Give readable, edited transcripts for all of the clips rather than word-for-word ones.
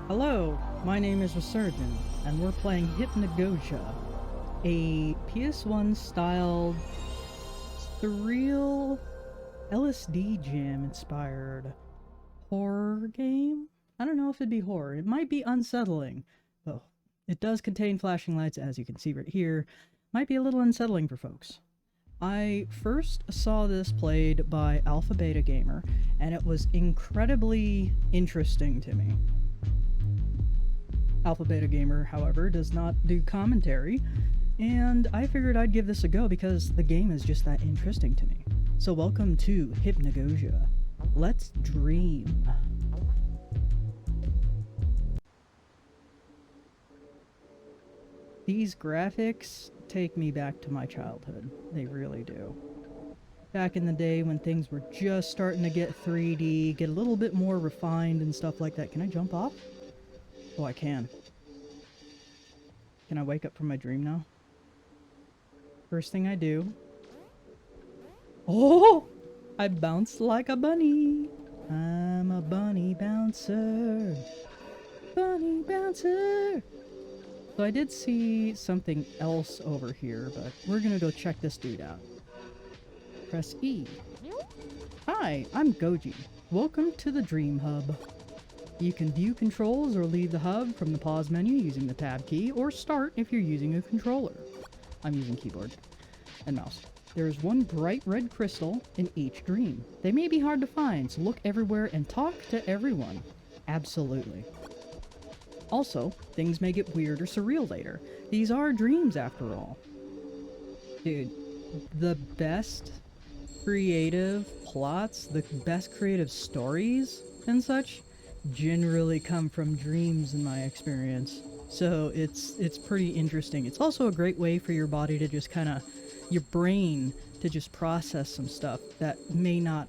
Hello, my name is Resurgent, and we're playing Hypnogogia, a PS1 styled, surreal, LSD jam inspired horror game? I don't know if it'd be horror. It might be unsettling, though. It does contain flashing lights, as you can see right here. Might be a little unsettling for folks. I first saw this played by Alpha Beta Gamer, and it was incredibly interesting to me. Alpha Beta Gamer, however, does not do commentary, and I figured I'd give this a go because the game is just that interesting to me. So welcome to Hypnogogia. Let's dream. These graphics take me back to my childhood. They really do. Back in the day when things were just starting to get 3D, get a little bit more refined and stuff like that. Can I jump off? Oh, I can. Can I wake up from my dream now? First thing I do. Oh! I bounce like a bunny. I'm a bunny bouncer. Bunny bouncer. So I did see something else over here, but we're gonna go check this dude out. Press E. Hi, I'm Goji. Welcome to the Dream Hub. You can view controls or leave the hub from the pause menu using the tab key, or start if you're using a controller. I'm using keyboard and mouse. There is one bright red crystal in each dream. They may be hard to find, so look everywhere and talk to everyone. Absolutely. Also, things may get weird or surreal later. These are dreams after all. Dude, the best creative plots, the best creative stories and such generally come from dreams in my experience. So it's pretty interesting. It's also a great way for your body to just kind of, your brain to just process some stuff that may not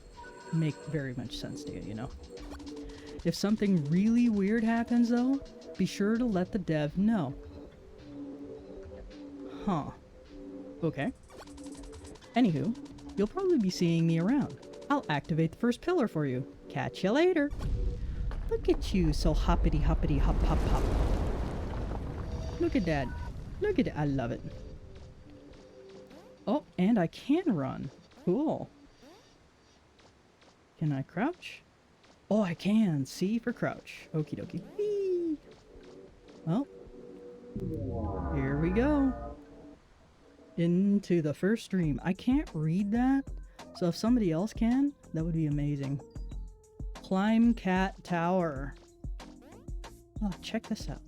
make very much sense to you, you know? If something really weird happens though, be sure to let the dev know. Huh. Okay. Anywho, you'll probably be seeing me around. I'll activate the first pillar for you. Catch you later. Look at you, so hoppity hoppity hop hop hop. Look at that. Look at it. I love it. Oh, and I can run. Cool. Can I crouch? Oh, I can. C for crouch. Okie dokie. Whee! Well, here we go. Into the first dream. I can't read that, so if somebody else can, that would be amazing. Climb Cat Tower. Oh, check this out.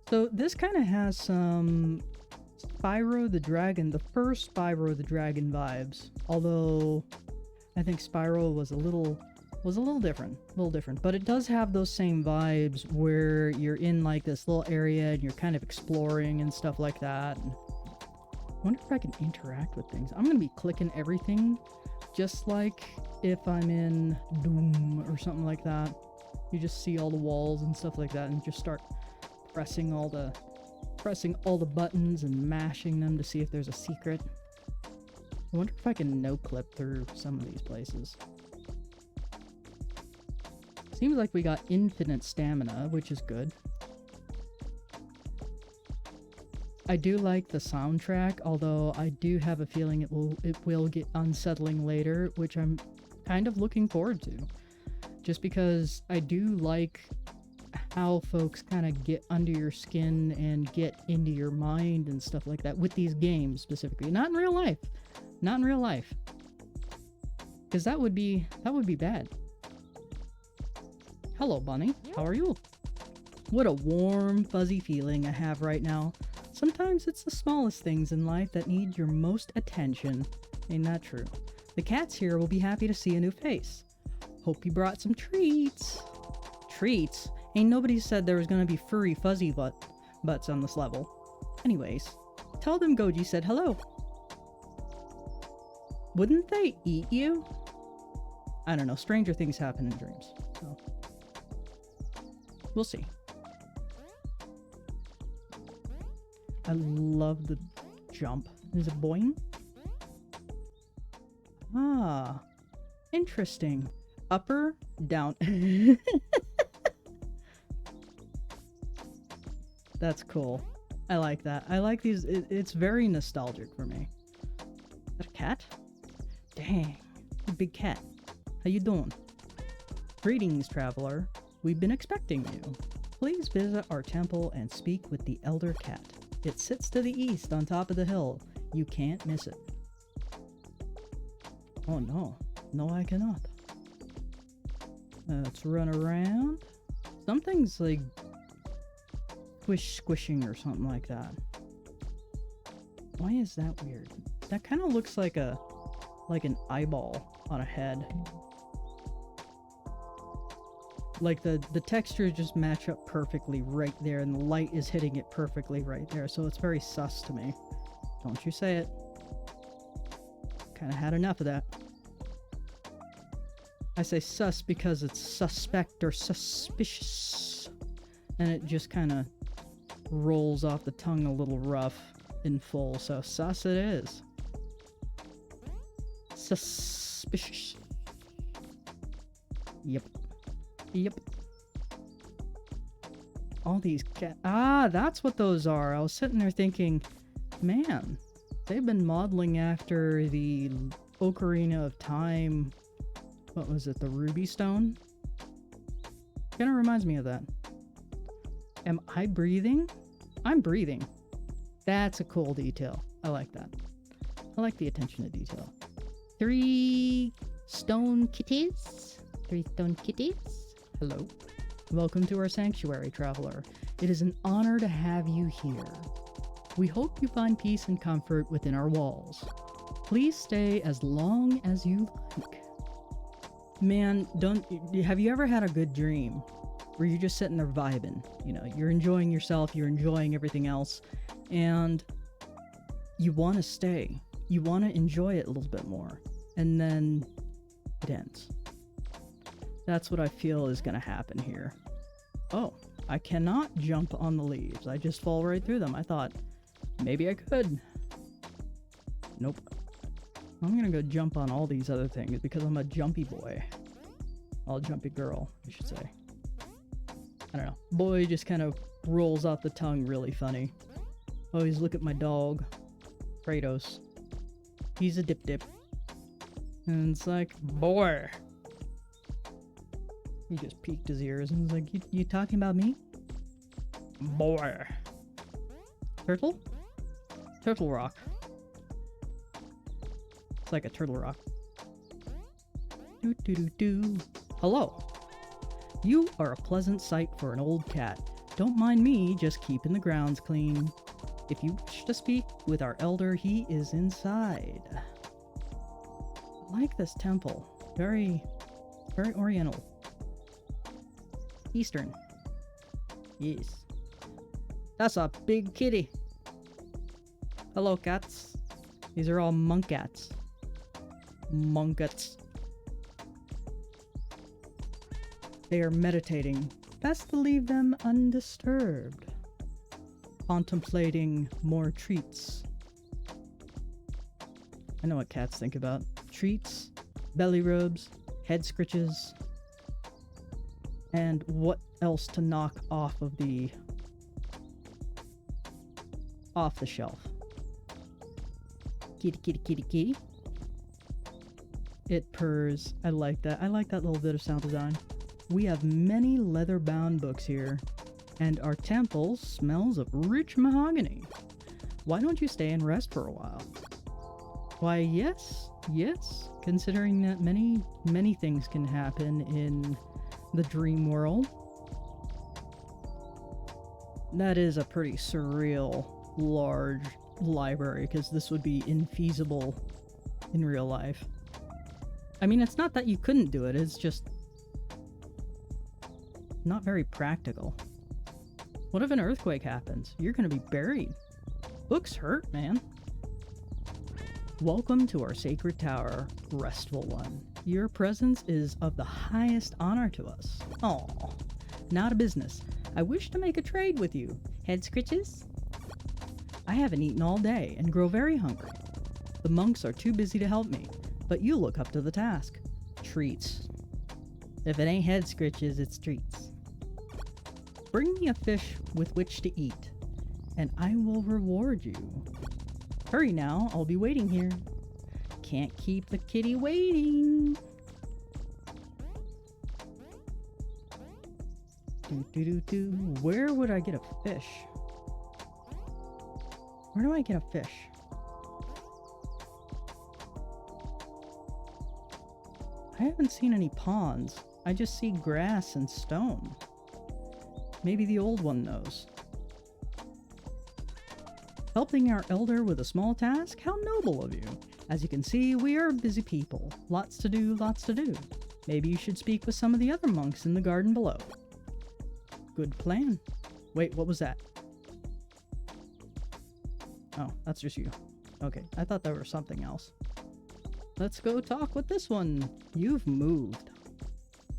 So this kind of has some Spyro the Dragon, the first Spyro the Dragon vibes. Although I think Spyro was a little different, but it does have those same vibes where you're in like this little area and you're kind of exploring and stuff like that. And I wonder if I can interact with things. I'm gonna be clicking everything, just like if I'm in Doom or something like that. You just see all the walls and stuff like that and just start pressing all the buttons and mashing them to see if there's a secret. I wonder if I can no-clip through some of these places. Seems like we got infinite stamina, which is good. I do like the soundtrack, although I do have a feeling it will get unsettling later, which I'm kind of looking forward to. Just because I do like how folks kind of get under your skin and get into your mind and stuff like that with these games specifically. Not in real life. Not in real life. Because that would be bad. Hello, Bunny. How are you? What a warm, fuzzy feeling I have right now. Sometimes it's the smallest things in life that need your most attention. Ain't that true? The cats here will be happy to see a new face. Hope you brought some treats. Treats? Ain't nobody said there was gonna be furry, fuzzy butts on this level. Anyways, tell them Goji said hello. Wouldn't they eat you? I don't know. Stranger things happen in dreams. So we'll see. I love the jump. Is it boing? Ah, interesting. Upper, down. That's cool. I like that. I like these. It's very nostalgic for me. Is that a cat? Dang. A big cat. How you doing? Greetings, traveler. We've been expecting you. Please visit our temple and speak with the Elder Cat. It sits to the east on top of the hill. You can't miss it. Oh no. No, I cannot. Let's run around. Something's like squishing or something like that. Why is that weird? That kind of looks like an eyeball on a head. Like the textures just match up perfectly right there, and the light is hitting it perfectly right there, so it's very sus to me. Don't you say it. Kind of had enough of that. I say sus because it's suspect or suspicious, and it just kind of rolls off the tongue a little rough in full, so sus it is. Suspicious. Yep. Yep. All these that's what those are. I was sitting there thinking, man, they've been modeling after the Ocarina of Time. What was it? The Ruby Stone? Kind of reminds me of that. Am I breathing? I'm breathing. That's a cool detail. I like that. I like the attention to detail. 3 stone kitties? 3 stone kitties? Hello. Welcome to our sanctuary, traveler. It is an honor to have you here. We hope you find peace and comfort within our walls. Please stay as long as you like. Man, have you ever had a good dream where you're just sitting there vibing? You know, you're enjoying yourself, you're enjoying everything else, and you want to stay. You want to enjoy it a little bit more, and then it ends. That's what I feel is going to happen here. Oh, I cannot jump on the leaves. I just fall right through them. I thought maybe I could. Nope. I'm going to go jump on all these other things because I'm a jumpy boy. Well, jumpy girl, I should say. I don't know. Boy just kind of rolls off the tongue really funny. Always look at my dog, Kratos. He's a dip. And it's like, boy. He just peeked his ears and was like, you talking about me? Boy. Turtle? Turtle rock. It's like a turtle rock. Do. Hello. You are a pleasant sight for an old cat. Don't mind me just keeping the grounds clean. If you wish to speak with our elder, he is inside. I like this temple. Very oriental. Eastern. Yes. That's a big kitty. Hello, cats. These are all monkats. Monkats. They are meditating. Best to leave them undisturbed. Contemplating more treats. I know what cats think about. Treats, belly rubs, head scritches, and what else to knock off the shelf. Kitty. It purrs. I like that. I like that little bit of sound design. We have many leather-bound books here, and our temple smells of rich mahogany. Why don't you stay and rest for a while? Why, yes, considering that many things can happen in the dream world. That is a pretty surreal, large library, because this would be infeasible in real life. I mean, it's not that you couldn't do it, it's just not very practical. What if an earthquake happens? You're gonna be buried. Books hurt, man. Welcome to our sacred tower, restful one. Your presence is of the highest honor to us. Aw, not a business. I wish to make a trade with you. Head scritches? I haven't eaten all day and grow very hungry. The monks are too busy to help me, but you look up to the task. Treats. If it ain't head scritches, it's treats. Bring me a fish with which to eat, and I will reward you. Hurry now, I'll be waiting here. Can't keep the kitty waiting. Where would I get a fish? Where do I get a fish? I haven't seen any ponds. I just see grass and stone. Maybe the old one knows. Helping our elder with a small task? How noble of you. As you can see, we are busy people. Lots to do, lots to do. Maybe you should speak with some of the other monks in the garden below. Good plan. Wait, what was that? Oh, that's just you. Okay, I thought there was something else. Let's go talk with this one. You've moved.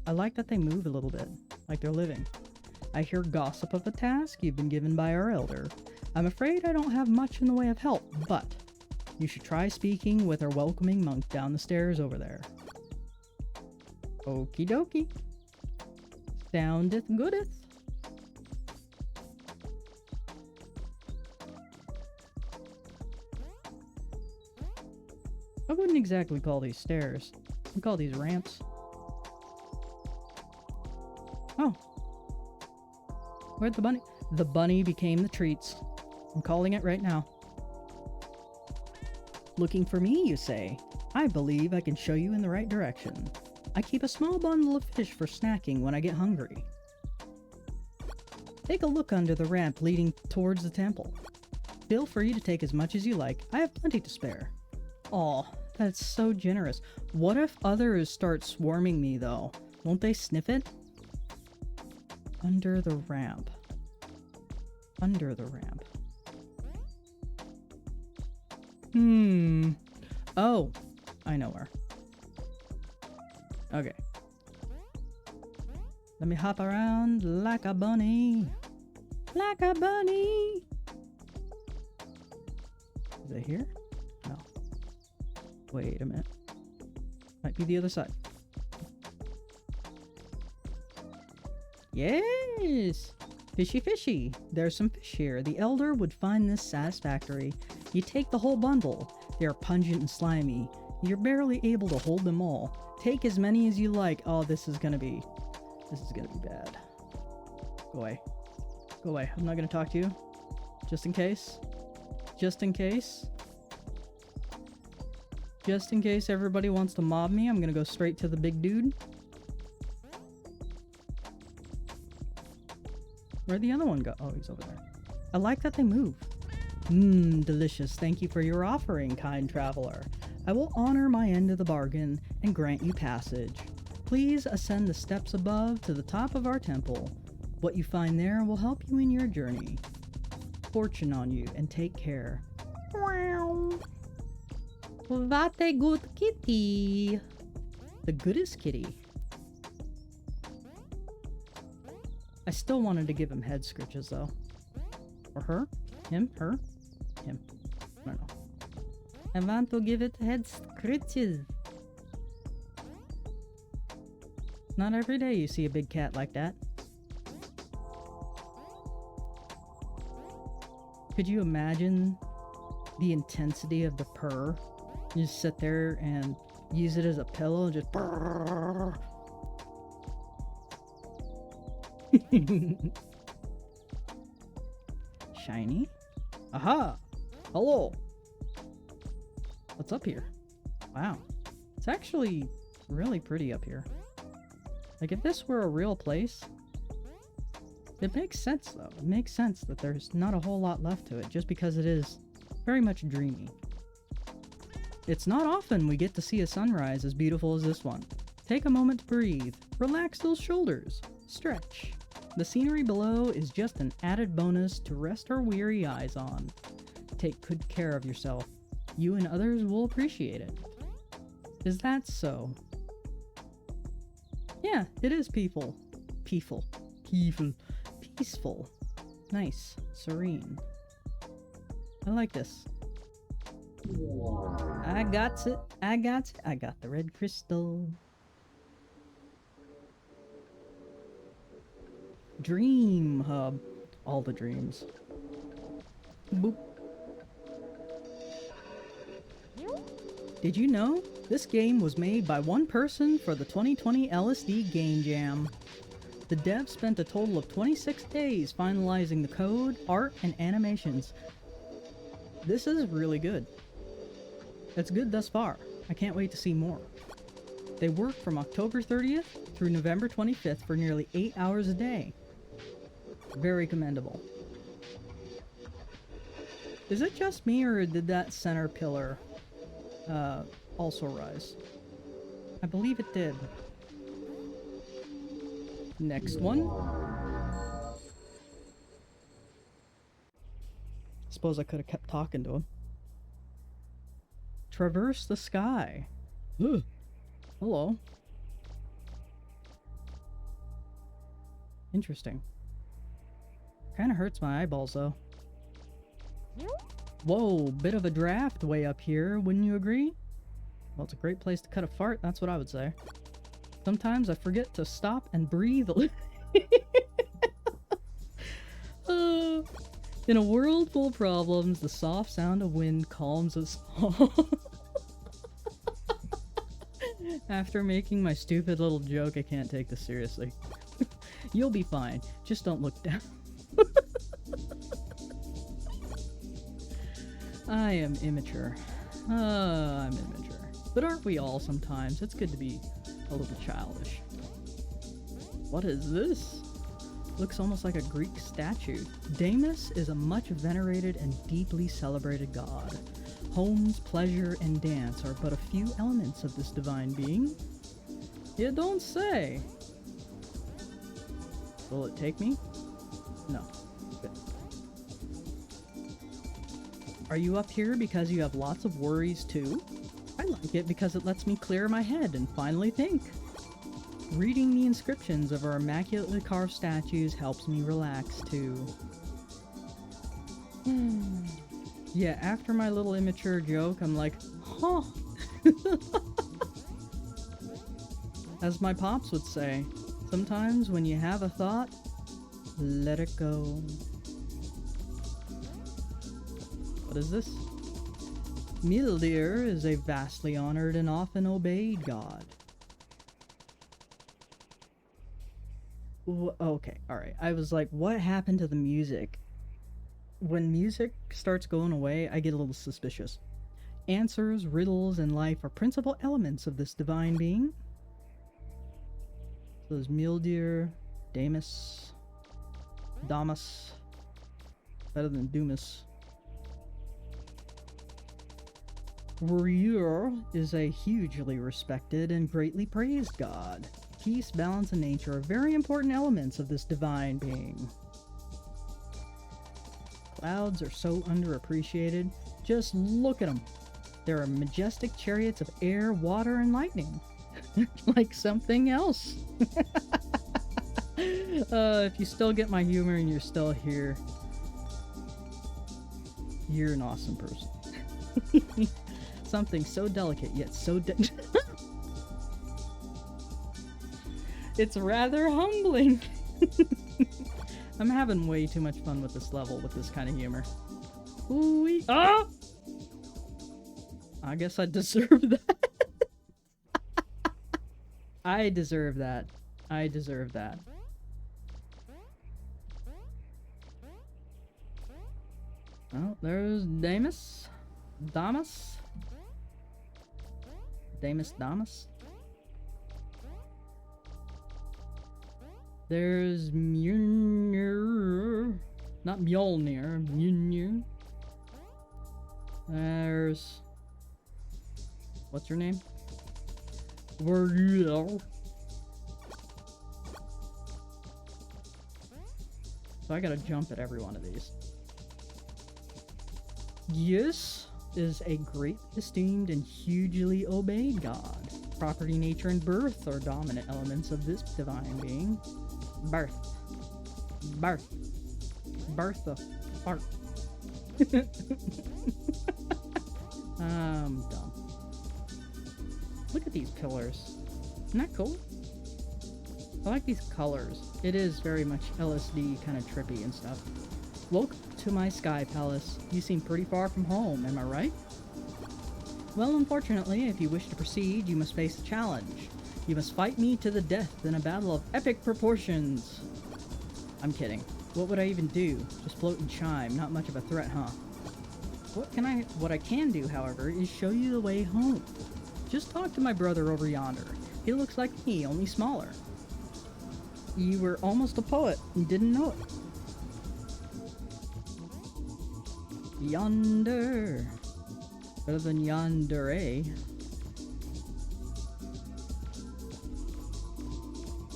I like that they move a little bit, like they're living. I hear gossip of a task you've been given by our elder. I'm afraid I don't have much in the way of help, but you should try speaking with our welcoming monk down the stairs over there. Okie dokie. Soundeth goodeth. I wouldn't exactly call these stairs. I'd call these ramps. Oh. Where'd the bunny? The bunny became the treats. I'm calling it right now. Looking for me, you say? I believe I can show you in the right direction. I keep a small bundle of fish for snacking when I get hungry. Take a look under the ramp leading towards the temple. Feel free to take as much as you like. I have plenty to spare. Aw, that's so generous. What if others start swarming me, though? Won't they sniff it? Under the ramp. Under the ramp. Oh, I know where. Okay. Let me hop around like a bunny. Like a bunny. Is it here? No. Wait a minute. Might be the other side. Yes! Fishy fishy. There's some fish here. The elder would find this satisfactory. You take the whole bundle. They are pungent and slimy. You're barely able to hold them all. Take as many as you like. Oh, this is gonna be bad. Go away. Go away. I'm not gonna talk to you. Just in case. Just in case. Just in case everybody wants to mob me, I'm gonna go straight to the big dude. Where'd the other one go? Oh, he's over there. I like that they move. Delicious. Thank you for your offering, kind traveler. I will honor my end of the bargain and grant you passage. Please ascend the steps above to the top of our temple. What you find there will help you in your journey. Fortune on you, and take care. Wow. What a good kitty. The goodest kitty. I still wanted to give him head scritches, though. Or her? Him? Her? Him. I don't know. I want to give it head scritches. Not every day you see a big cat like that. Could you imagine the intensity of the purr? You just sit there and use it as a pillow and just purr. Shiny. Aha! Hello! What's up here? Wow. It's actually really pretty up here. Like, if this were a real place, it makes sense, though. It makes sense that there's not a whole lot left to it, just because it is very much dreamy. It's not often we get to see a sunrise as beautiful as this one. Take a moment to breathe. Relax those shoulders. Stretch. The scenery below is just an added bonus to rest our weary eyes on. Take good care of yourself. You and others will appreciate it. Is that so? Yeah, it is peaceful. Peaceful. Peaceful. Peaceful. Nice. Serene. I like this. I got it. I got it. I got the red crystal. Dream Hub. All the dreams. Boop. Did you know? This game was made by one person for the 2020 LSD Game Jam. The devs spent a total of 26 days finalizing the code, art, and animations. This is really good. It's good thus far. I can't wait to see more. They worked from October 30th through November 25th for nearly 8 hours a day. Very commendable. Is it just me, or did that center pillar also rise? I believe it did. Next one. Suppose I could have kept talking to him. Traverse the sky. Ugh. Hello. Interesting. Kinda hurts my eyeballs though. Whoa, bit of a draft way up here, wouldn't you agree? Well, it's a great place to cut a fart, that's what I would say. Sometimes I forget to stop and breathe a little. In a world full of problems, the soft sound of wind calms us all. After making my stupid little joke, I can't take this seriously. You'll be fine, just don't look down. I am immature. I'm immature. But aren't we all sometimes? It's good to be a little childish. What is this? Looks almost like a Greek statue. Deimos is a much venerated and deeply celebrated god. Homes, pleasure, and dance are but a few elements of this divine being. You don't say. Will it take me? No. Good. Are you up here because you have lots of worries too? I like it because it lets me clear my head and finally think. Reading the inscriptions of our immaculately carved statues helps me relax too. Yeah, after my little immature joke, I'm like, huh. As my pops would say, sometimes when you have a thought, let it go. What is this? Mildir is a vastly honored and often obeyed god. Okay, alright. I was like, what happened to the music? When music starts going away, I get a little suspicious. Answers, riddles, and life are principal elements of this divine being. So there's Mildir, Deimos, Damas. Better than Dumas. Warrior is a hugely respected and greatly praised god. Peace, balance, and nature are very important elements of this divine being. Clouds are so underappreciated. Just look at them. There are majestic chariots of air, water, and lightning. Like something else. If you still get my humor and you're still here, you're an awesome person. Something so delicate yet so it's rather humbling. I'm having way too much fun with this level with this kind of humor. Ooh-wee. Ah! I guess I deserve that. I deserve that. I deserve that. Oh, there's Deimos. Damas. Deimos Damas. There's Mjolnir. Not Mjolnir. Mjolnir. There's... what's your name? Warrior. So I gotta jump at every one of these. Yes is a great esteemed and hugely obeyed god. Property, nature, and birth are dominant elements of this divine being. Birth. Birth. Bertha. Fart. I'm dumb. Look at these pillars. Isn't that cool? I like these colors. It is very much LSD, kind of trippy and stuff. Welcome to my sky palace. You seem pretty far from home, am I right? Well, unfortunately, if you wish to proceed, you must face a challenge. You must fight me to the death in a battle of epic proportions. I'm kidding. What would I even do? Just float and chime. Not much of a threat, huh? What I can do, however, is show you the way home. Just talk to my brother over yonder. He looks like me, only smaller. You were almost a poet and didn't know it. Yonder. Better than yonder, eh?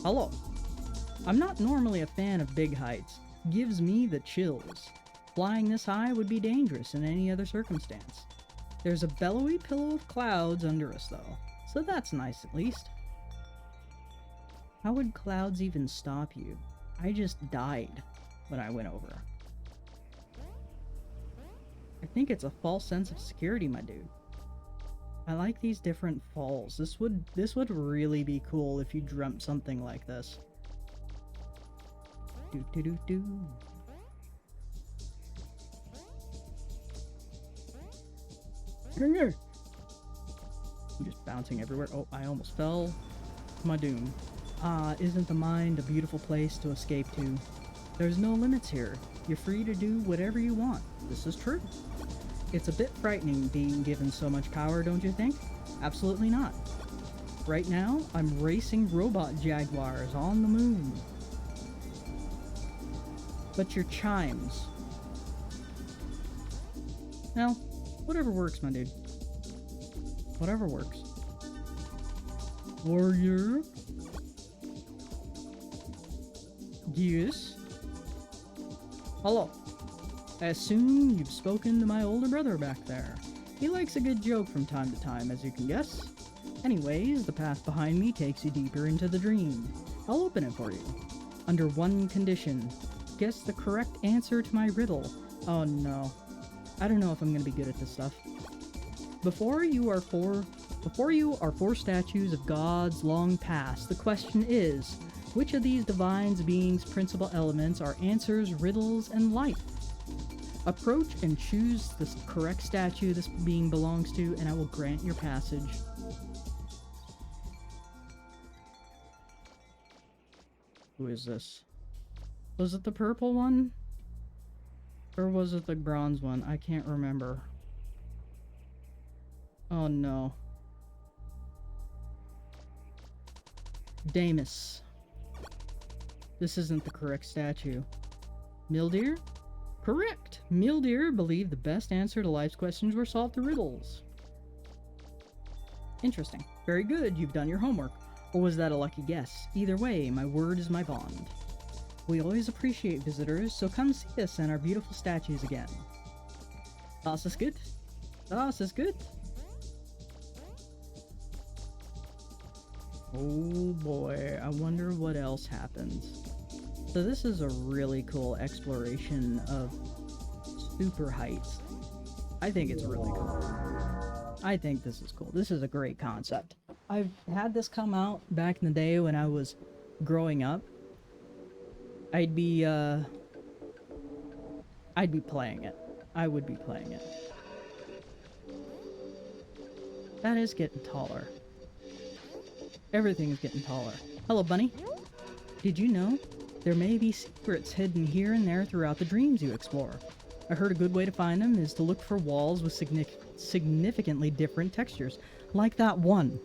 Hello. I'm not normally a fan of big heights. Gives me the chills. Flying this high would be dangerous in any other circumstance. There's a billowy pillow of clouds under us, though, so that's nice at least. How would clouds even stop you? I just died when I went over. I think it's a false sense of security, my dude. I like these different falls. This would really be cool if you dreamt something like this. Do do do do. I'm just bouncing everywhere. Oh, I almost fell to my doom. Ah, isn't the mind a beautiful place to escape to? There's no limits here. You're free to do whatever you want. This is true. It's a bit frightening being given so much power, don't you think? Absolutely not. Right now, I'm racing robot jaguars on the moon. But your chimes. Well, whatever works, my dude. Whatever works. Warrior? Yes? Hello. I assume you've spoken to my older brother back there. He likes a good joke from time to time, as you can guess. Anyways, the path behind me takes you deeper into the dream. I'll open it for you. Under one condition. Guess the correct answer to my riddle. Oh no. I don't know if I'm gonna be good at this stuff. Before you are four statues of gods long past, the question is, which of these divine beings' principal elements are answers, riddles, and life? Approach and choose the correct statue this being belongs to, and I will grant your passage. Who is this? Was it the purple one? Or was it the bronze one? I can't remember. Oh no. Damus. This isn't the correct statue. Mildeer? Correct! Mildeer believed the best answer to life's questions were solved through riddles. Interesting. Very good, you've done your homework. Or was that a lucky guess? Either way, my word is my bond. We always appreciate visitors, so come see us and our beautiful statues again. Das ist gut. Das ist gut. Oh boy, I wonder what else happens. So this is a really cool exploration of super heights. I think it's really cool. I think this is cool. This is a great concept. I've had this come out back in the day when I was growing up. I'd be playing it. I would be playing it. That is getting taller. Everything is getting taller. Hello, bunny. Did you know there may be secrets hidden here and there throughout the dreams you explore? I heard a good way to find them is to look for walls with significantly different textures, like that one.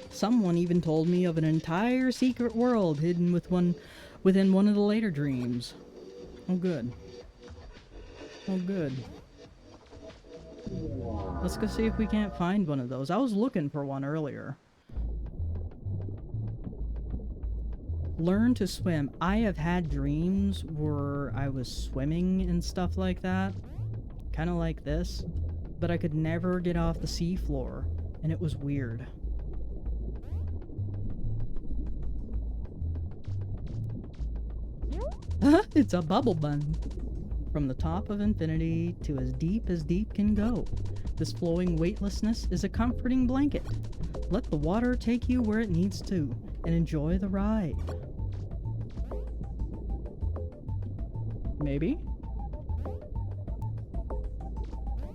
Someone even told me of an entire secret world hidden within one of the later dreams. Oh good. Oh good. Let's go see if we can't find one of those. I was looking for one earlier. Learn to swim. I have had dreams where I was swimming and stuff like that. Kind of like this. But I could never get off the seafloor. And it was weird. It's a bubble bun. From the top of infinity to as deep can go. This flowing weightlessness is a comforting blanket. Let the water take you where it needs to, and enjoy the ride. Maybe?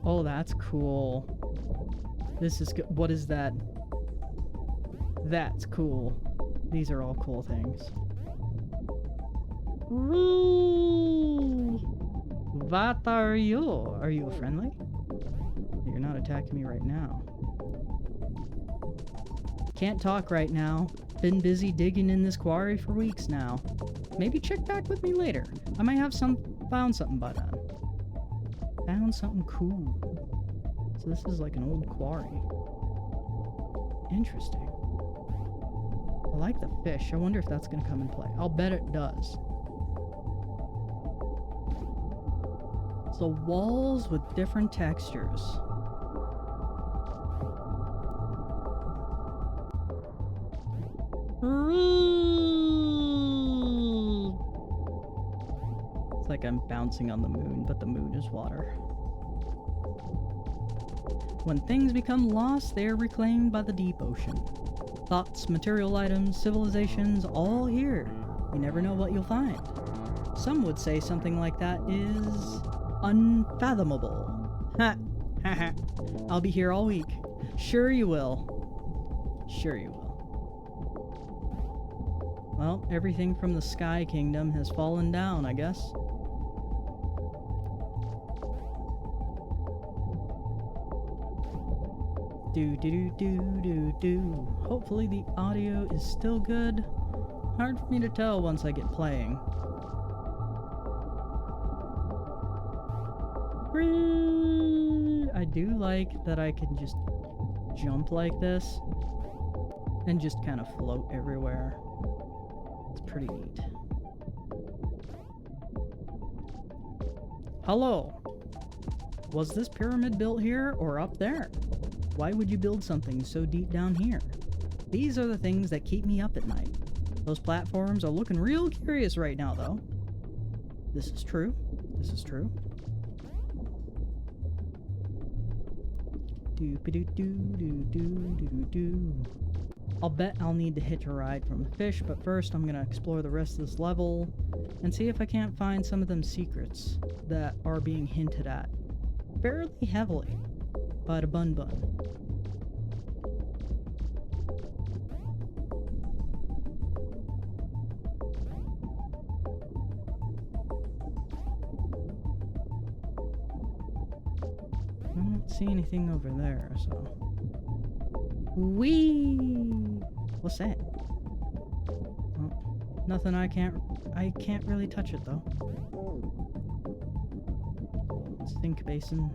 Oh, that's cool. This is good. What is that? That's cool. These are all cool things. Ooh. What are you? Are you friendly? You're not attacking me right now. Can't talk right now. Been busy digging in this quarry for weeks now. Maybe check back with me later. I might have found something by then. Found something cool. So this is like an old quarry. Interesting. I like the fish. I wonder if that's gonna come in play. I'll bet it does. So walls with different textures. It's like I'm bouncing on the moon, but the moon is water. When things become lost, they are reclaimed by the deep ocean. Thoughts, material items, civilizations, all here. You never know what you'll find. Some would say something like that is unfathomable. Ha! Ha ha. I'll be here all week. Sure you will. Sure you will. Well, everything from the Sky Kingdom has fallen down, I guess. Do. Hopefully the audio is still good. Hard for me to tell once I get playing. I do like that I can just jump like this and just kind of float everywhere. It's pretty neat. Hello. Was this pyramid built here or up there? Why would you build something so deep down here? These are the things that keep me up at night. Those platforms are looking real curious right now, though. This is true. This is true. I'll bet I'll need to hitch a ride from the fish, but first I'm gonna explore the rest of this level and see if I can't find some of them secrets that are being hinted at fairly heavily by the Bun Bun. I don't see anything over there, so... Whee! What's that? Oh, nothing. I can't really touch it though. Sink basin.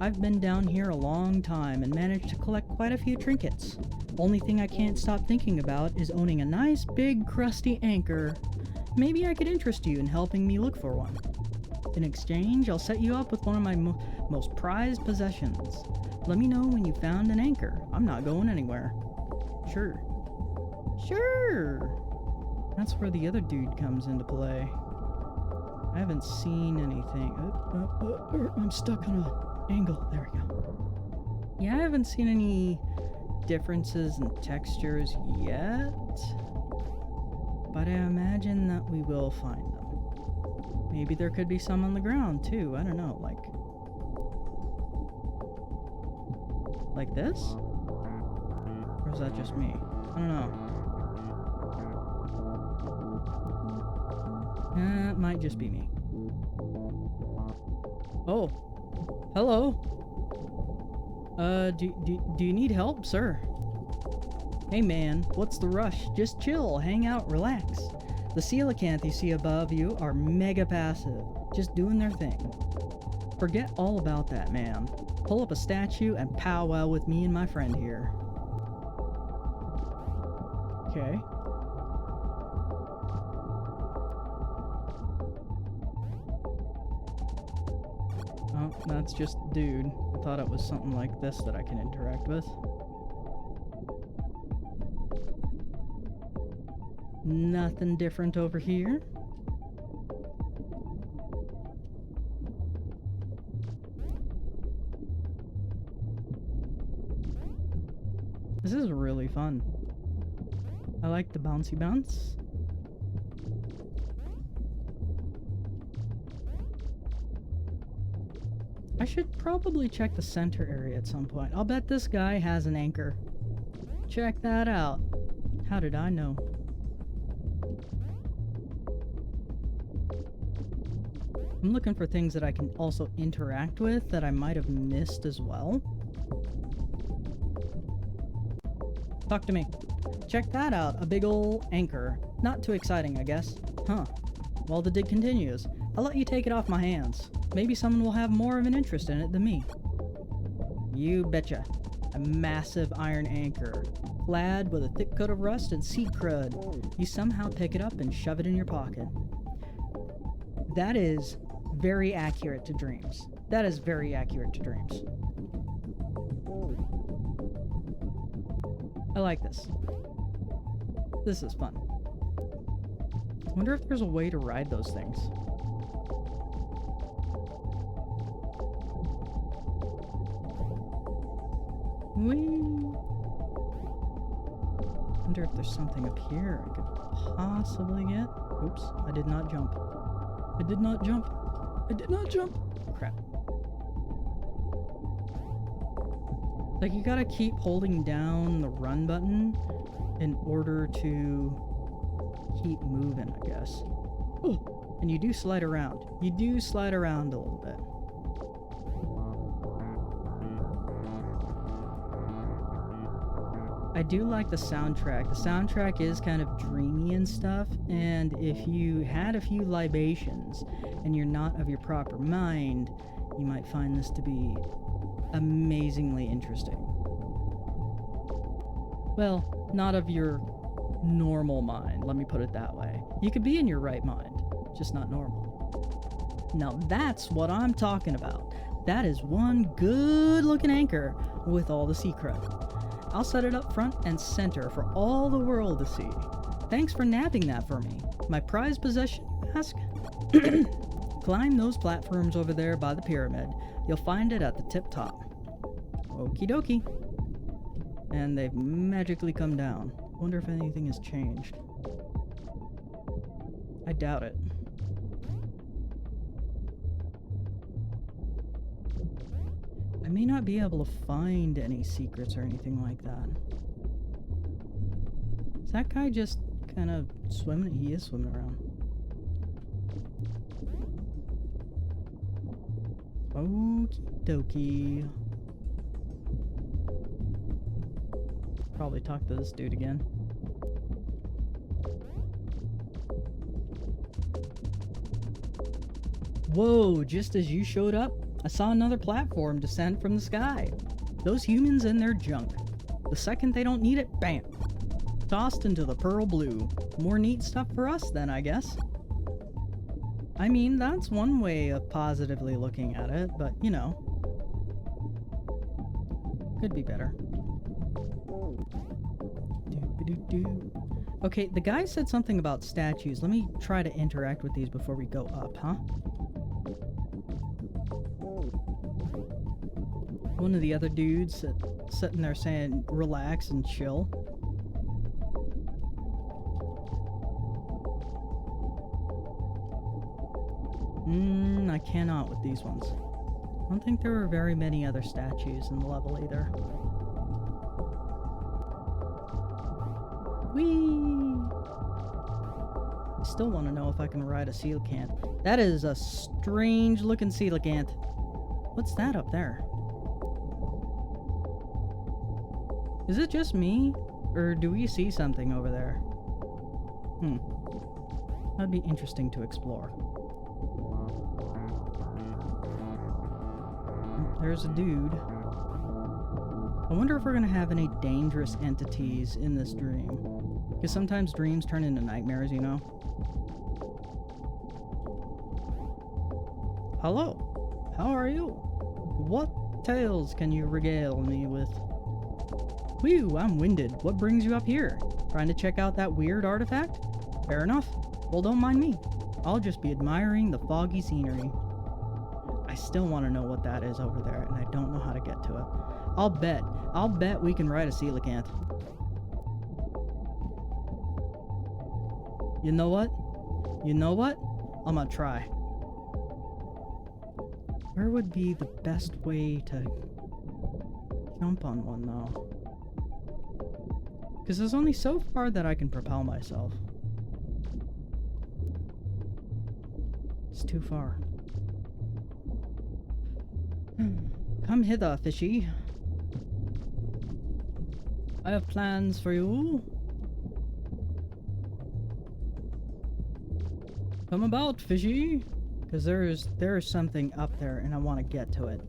I've been down here a long time and managed to collect quite a few trinkets. Only thing I can't stop thinking about is owning a nice big crusty anchor. Maybe I could interest you in helping me look for one. In exchange, I'll set you up with one of my most prized possessions. Let me know when you found an anchor. I'm not going anywhere. Sure. Sure! That's where the other dude comes into play. I haven't seen anything. I'm stuck on an angle. There we go. Yeah, I haven't seen any differences in textures yet. But I imagine that we will find them. Maybe there could be some on the ground too. I don't know, like this? Or is that just me? I don't know. It might just be me. Oh. Hello. Do you need help, sir? Hey man, what's the rush? Just chill, hang out, relax. The coelacanth you see above you are mega passive, just doing their thing. Forget all about that, man. Pull up a statue and powwow with me and my friend here. Okay. Oh, that's just dude. I thought it was something like this that I can interact with. Nothing different over here. This is really fun. I like the bouncy bounce. I should probably check the center area at some point. I'll bet this guy has an anchor. Check that out. How did I know? I'm looking for things that I can also interact with that I might have missed as well. Talk to me. Check that out, a big ol' anchor. Not too exciting, I guess. Huh. Well, the dig continues. I'll let you take it off my hands. Maybe someone will have more of an interest in it than me. You betcha. A massive iron anchor, clad with a thick coat of rust and sea crud. You somehow pick it up and shove it in your pocket. That is very accurate to dreams. That is very accurate to dreams. I like this. This is fun. I wonder if there's a way to ride those things. Whee! Wonder if there's something up here I could possibly get. Oops, I did not jump. I did not jump. I did not jump. Crap. Like, you gotta keep holding down the run button in order to keep moving, I guess. Oh, and you do slide around. You do slide around a little bit. I do like the soundtrack. The soundtrack is kind of dreamy and stuff, and if you had a few libations and you're not of your proper mind, you might find this to be amazingly interesting. Well, not of your normal mind, let me put it that way. You could be in your right mind, just not normal. Now that's what I'm talking about. That is one good looking anchor with all the sea crud. I'll set it up front and center for all the world to see. Thanks for nabbing that for me. My prized possession, you ask? Climb those platforms over there by the pyramid. You'll find it at the tip top. Okie dokie. And they've magically come down. Wonder if anything has changed. I doubt it. I may not be able to find any secrets or anything like that. Is that guy just kind of swimming? He is swimming around. Okie dokie. Probably talk to this dude again. Whoa, just as you showed up, I saw another platform descend from the sky. Those humans and their junk. The second they don't need it, bam! Tossed into the pearl blue. More neat stuff for us then, I guess. I mean, that's one way of positively looking at it, but, you know. Could be better. Okay, the guy said something about statues. Let me try to interact with these before we go up, huh? One of the other dudes sitting there saying, relax and chill. I cannot with these ones. I don't think there were very many other statues in the level either. Whee! I still want to know if I can ride a coelacanth. That is a strange looking coelacanth. What's that up there? Is it just me? Or do we see something over there? That'd be interesting to explore. There's a dude. I wonder if we're gonna have any dangerous entities in this dream. Because sometimes dreams turn into nightmares, you know? Hello, how are you? What tales can you regale me with? Whew, I'm winded. What brings you up here? Trying to check out that weird artifact? Fair enough. Well, don't mind me. I'll just be admiring the foggy scenery. I still want to know what that is over there, and I don't know how to get to it. I'll bet we can ride a coelacanth. You know what? I'm gonna try. Where would be the best way to jump on one, though? Because there's only so far that I can propel myself. It's too far. Come hither, fishy. I have plans for you. Come about, fishy. Because there is something up there and I want to get to it.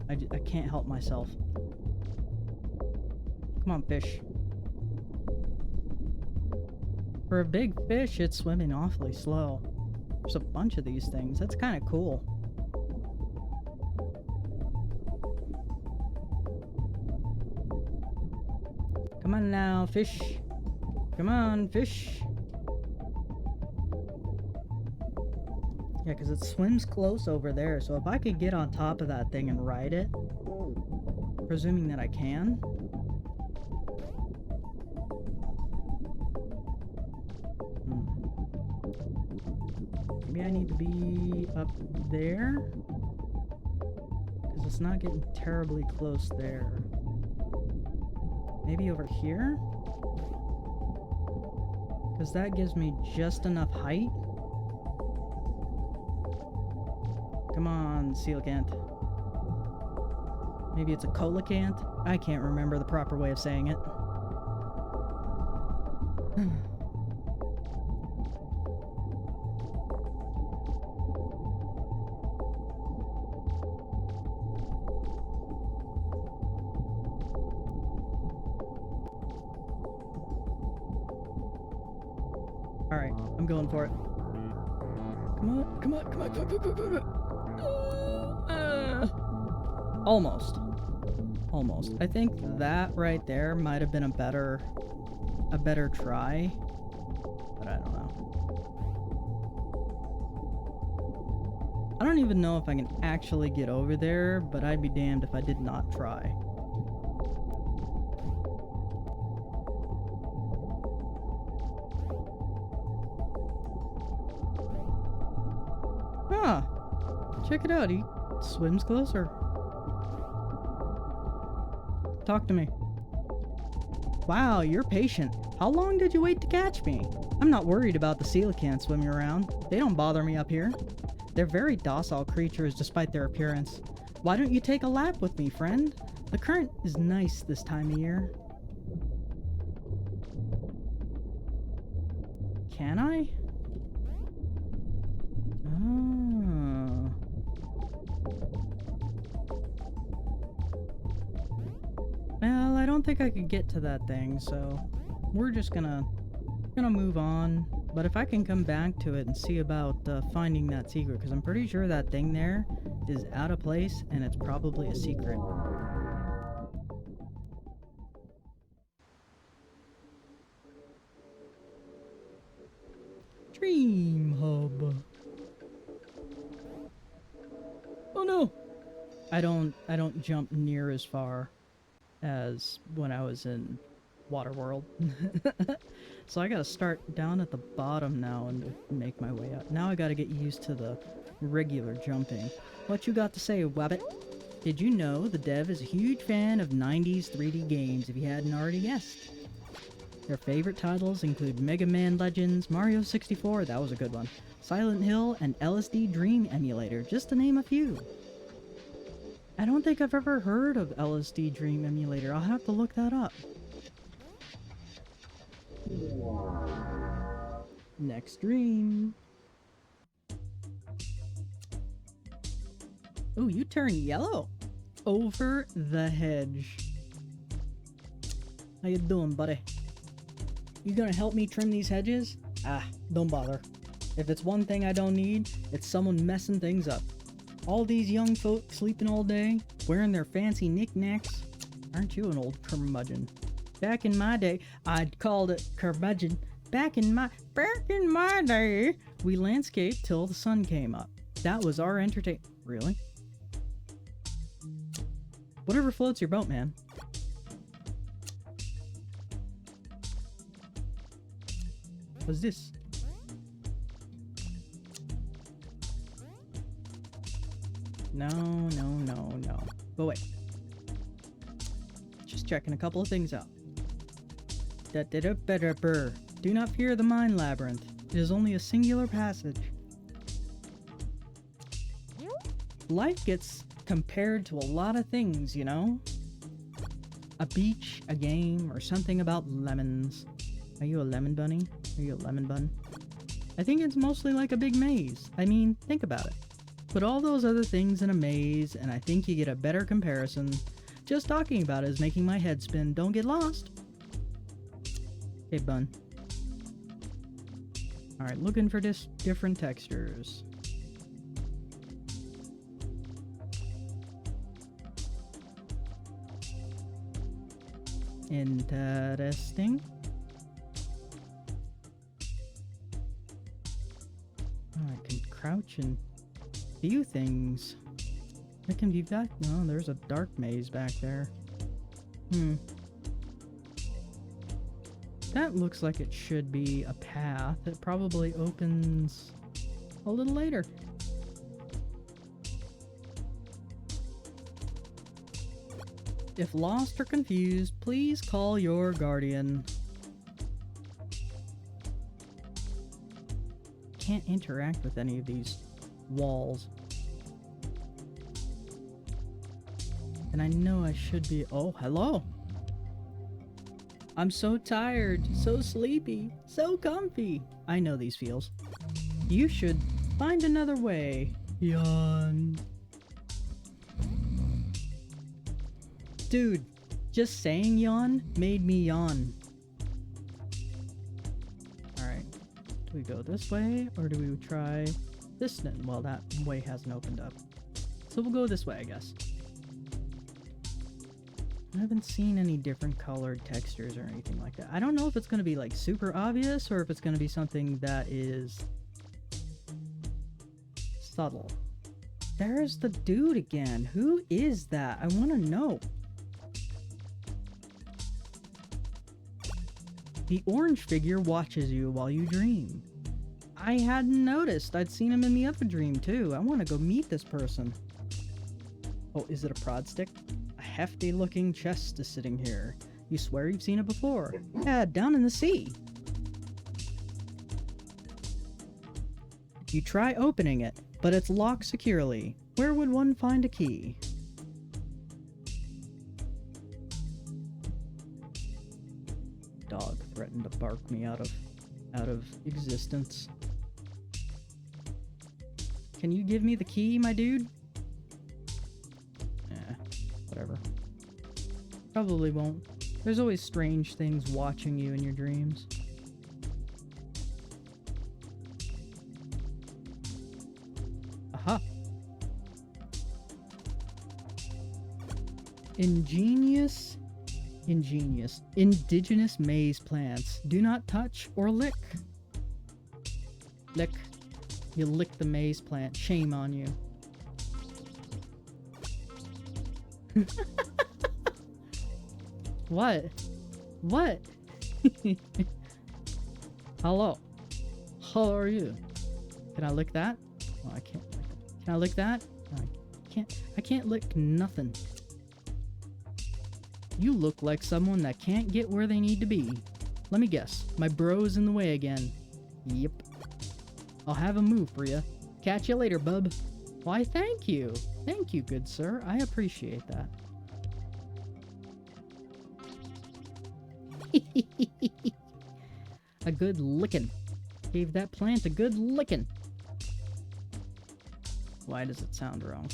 I can't help myself. Come on, fish. For a big fish, it's swimming awfully slow. There's a bunch of these things. That's kind of cool. Come on now, fish. Come on, fish. Yeah, because it swims close over there, so if I could get on top of that thing and ride it, presuming that I can. Maybe I need to be up there, because it's not getting terribly close there. Maybe over here? Because that gives me just enough height. Come on, coelacanth. Maybe it's a coelacanth? I can't remember the proper way of saying it. Alright, I'm going for it. Come on, come on, come on, come on, come on, come on. Almost. Almost. I think that right there might have been a better try. But I don't know. I don't even know if I can actually get over there, but I'd be damned if I did not try. Ah! Check it out, he swims closer. Talk to me. Wow, you're patient. How long did you wait to catch me? I'm not worried about the coelacanths swimming around. They don't bother me up here. They're very docile creatures despite their appearance. Why don't you take a lap with me, friend? The current is nice this time of year. Can I? Oh. Well, I don't think I could get to that thing, so we're just gonna move on. But if I can come back to it and see about finding that secret, because I'm pretty sure that thing there is out of place and it's probably a secret. Dream Hub. Oh no! I don't jump near as far as when I was in Waterworld. So I gotta start down at the bottom now and make my way up. Now I gotta get used to the regular jumping. What you got to say, Wabbit? Did you know the dev is a huge fan of 90s 3D games, if you hadn't already guessed? Their favorite titles include Mega Man Legends, Mario 64, that was a good one, Silent Hill, and LSD Dream Emulator, just to name a few. I don't think I've ever heard of LSD Dream Emulator. I'll have to look that up. Next dream. Ooh, you turn yellow. Over the hedge. How you doing, buddy? You gonna help me trim these hedges? Ah, don't bother. If it's one thing I don't need, it's someone messing things up. All these young folk sleeping all day, wearing their fancy knickknacks. Aren't you an old curmudgeon? Back in my day, I'd called it curmudgeon. Back in my day, we landscaped till the sun came up. That was our Really? Whatever floats your boat, man. What's this? No, no, no, no. But wait. Just checking a couple of things out. Do not fear the mind labyrinth. It is only a singular passage. Life gets compared to a lot of things, you know? A beach, a game, or something about lemons. Are you a lemon bunny? Are you a lemon bun? I think it's mostly like a big maze. I mean, think about it. Put all those other things in a maze, and I think you get a better comparison. Just talking about it is making my head spin. Don't get lost. Okay, bun. Alright, looking for different textures. Interesting. Oh, I can crouch and view things. I can view that. No, there's a dark maze back there. That looks like it should be a path. It probably opens a little later. If lost or confused, please call your guardian. Can't interact with any of these walls. And I know I should be... Oh, hello! I'm so tired, so sleepy, so comfy. I know these feels. You should find another way. Yawn. Dude, just saying yawn made me yawn. Alright. Do we go this way, or do we try this? Well, that way hasn't opened up. So we'll go this way, I guess. I haven't seen any different colored textures or anything like that. I don't know if it's going to be like super obvious or if it's going to be something that is subtle. There's the dude again. Who is that? I want to know. The orange figure watches you while you dream. I hadn't noticed. I'd seen him in the other dream too. I want to go meet this person. Oh, is it a prod stick? A hefty looking chest is sitting here. You swear you've seen it before. Yeah, down in the sea. You try opening it, but it's locked securely. Where would one find a key? Dog threatened to bark me out of existence. Can you give me the key, my dude? Whatever. Probably won't. There's always strange things watching you in your dreams. Aha! Indigenous maze plants. Do not touch or lick. Lick. You lick the maze plant. Shame on you. What? What? Hello. How are you? Can I lick that? Oh, I can't. Can I lick that? No, I can't lick nothing. You look like someone that can't get where they need to be. Let me guess. My bro's in the way again. Yep. I'll have a move for you. Catch you later, bub. Why, thank you. Thank you, good sir. I appreciate that. A good licking. Gave that plant a good licking. Why does it sound wrong?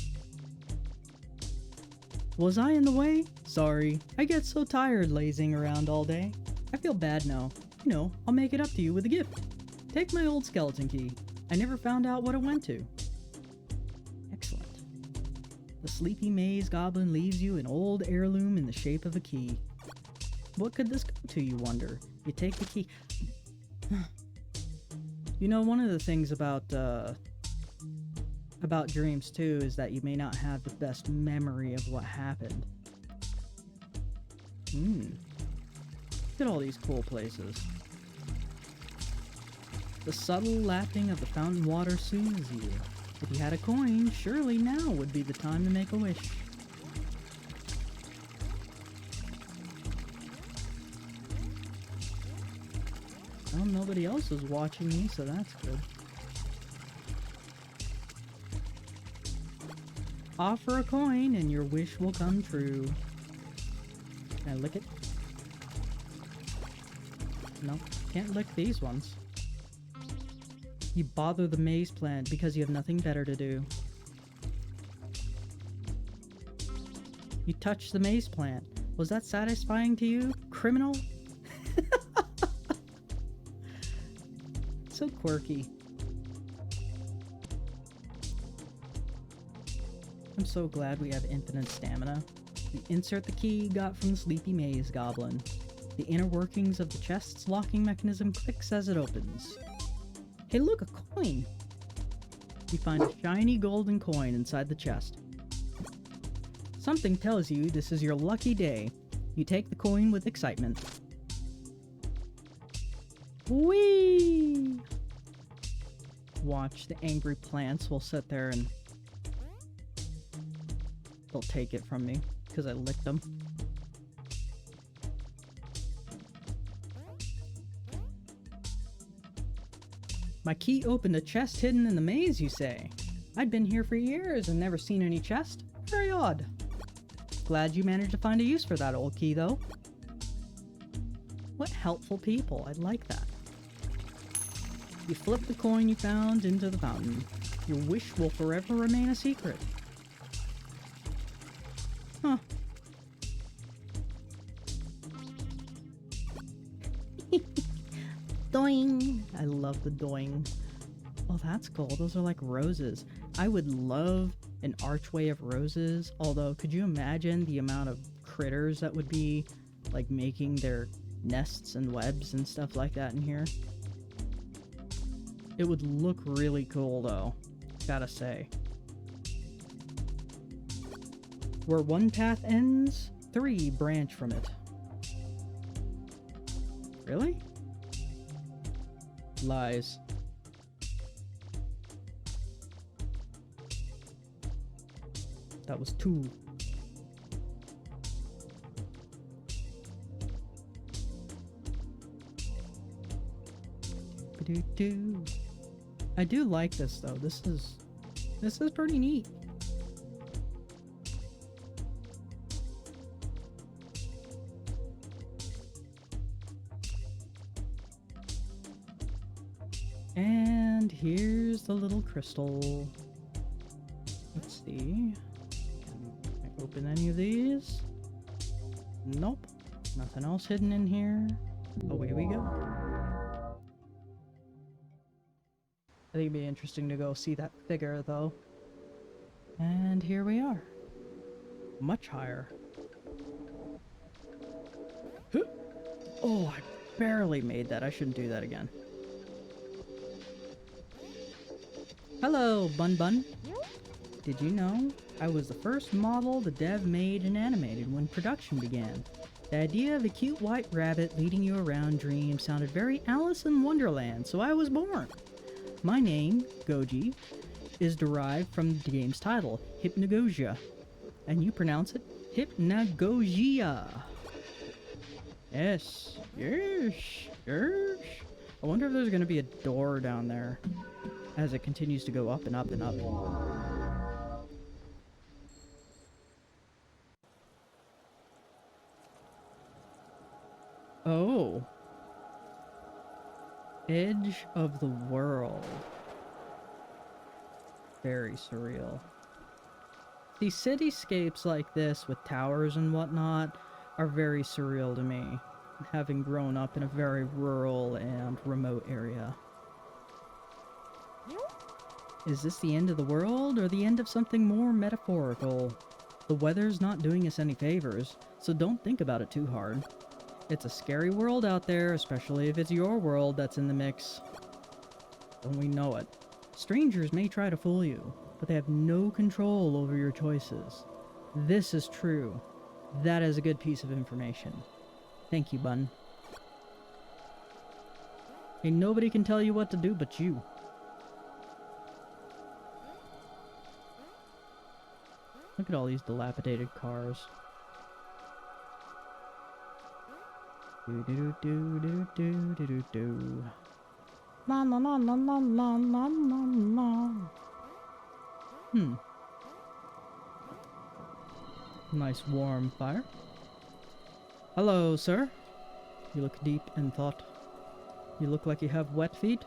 Was I in the way? Sorry. I get so tired lazing around all day. I feel bad now. You know, I'll make it up to you with a gift. Take my old skeleton key. I never found out what it went to. Excellent. The sleepy maze goblin leaves you an old heirloom in the shape of a key. What could this go to, you wonder? You take the key... You know, one of the things about dreams, too, is that you may not have the best memory of what happened. Look at all these cool places. The subtle lapping of the fountain water soothes you. If you had a coin, surely now would be the time to make a wish. Well, nobody else is watching me, so that's good. Offer a coin and your wish will come true. Can I lick it? No, can't lick these ones. You bother the maze plant because you have nothing better to do. You touch the maze plant. Was that satisfying to you, criminal? So quirky. I'm so glad we have infinite stamina. We insert the key got from the sleepy maze goblin. The inner workings of the chest's locking mechanism clicks as it opens. Hey look, a coin! You find a shiny golden coin inside the chest. Something tells you this is your lucky day. You take the coin with excitement. Whee! Watch, the angry plants will sit there and they'll take it from me because I licked them. My key opened a chest hidden in the maze, you say? I'd been here for years and never seen any chest. Very odd. Glad you managed to find a use for that old key, though. What helpful people. I'd like that. You flip the coin you found into the fountain. Your wish will forever remain a secret. Huh. Doing! I love the doing. Oh, that's cool. Those are like roses. I would love an archway of roses, although could you imagine the amount of critters that would be like making their nests and webs and stuff like that in here? It would look really cool though, gotta say. Where one path ends, 3 branch from it. Really? Lies. That was 2. I do like this though. This is pretty neat. And here's the little crystal. Let's see. Can I open any of these? Nope. Nothing else hidden in here. Away we go. I think it'd be interesting to go see that figure, though. And here we are. Much higher. Oh, I barely made that. I shouldn't do that again. Hello, Bun Bun. Did you know I was the first model the dev made and animated when production began? The idea of a cute white rabbit leading you around Dream sounded very Alice in Wonderland, so I was born. My name, Goji, is derived from the game's title, Hypnogogia. And you pronounce it Hypnagogia. Yes, yes, yes. I wonder if there's going to be a door down there as it continues to go up and up and up. Oh. Edge of the world. Very surreal. The cityscapes like this with towers and whatnot are very surreal to me, having grown up in a very rural and remote area. Is this the end of the world or the end of something more metaphorical? The weather's not doing us any favors, so don't think about it too hard. It's a scary world out there, especially if it's your world that's in the mix. Don't we know it? Strangers may try to fool you, but they have no control over your choices. This is true. That is a good piece of information. Thank you, Bun. Ain't nobody can tell you what to do but you. Look at all these dilapidated cars. Do do do do do do do do. La la la la la la la la la. Nice warm fire. Hello, sir. You look deep in thought. You look like you have wet feet.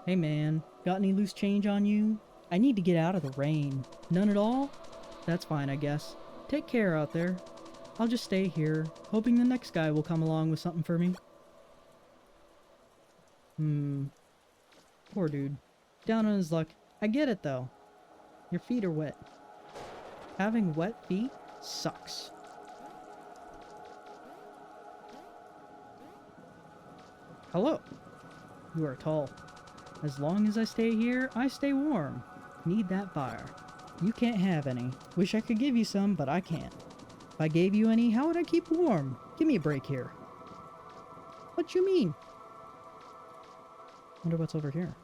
Hey man, got any loose change on you? I need to get out of the rain. None at all? That's fine, I guess. Take care out there. I'll just stay here, hoping the next guy will come along with something for me. Poor dude. Down on his luck. I get it though. Your feet are wet. Having wet feet sucks. Hello. You are tall. As long as I stay here, I stay warm. Need that fire. You can't have any. Wish I could give you some, but I can't. If I gave you any, how would I keep warm? Give me a break here. What you mean? Wonder what's over here.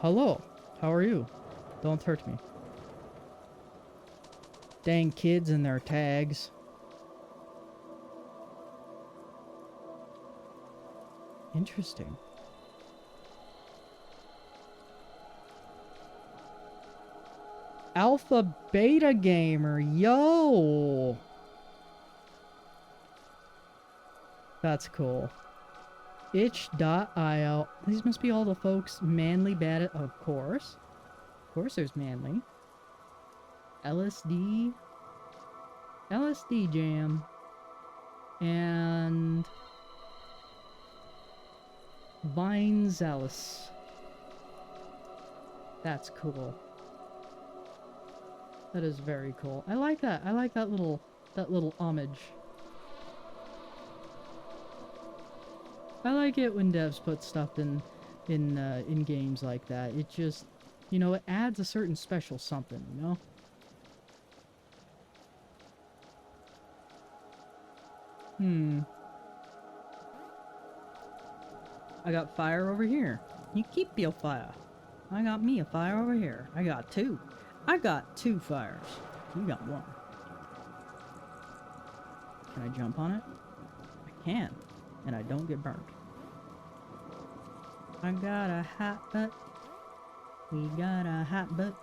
Hello. How are you? Don't hurt me. Dang kids and their tags. Interesting. Alpha Beta Gamer, yo! That's cool. Itch.io. These must be all the folks Manly bad at. Of course. Of course there's Manly. LSD. LSD Jam. And Vine Zealous. That's cool. That is very cool. I like that. I like that little homage. I like it when devs put stuff in games like that. It just, you know, it adds a certain special something, you know? I got fire over here. You keep your fire. I got me a fire over here. I got two. I got two fires. You got one. Can I jump on it? I can. And I don't get burnt. I got a hot butt. We got a hot butt.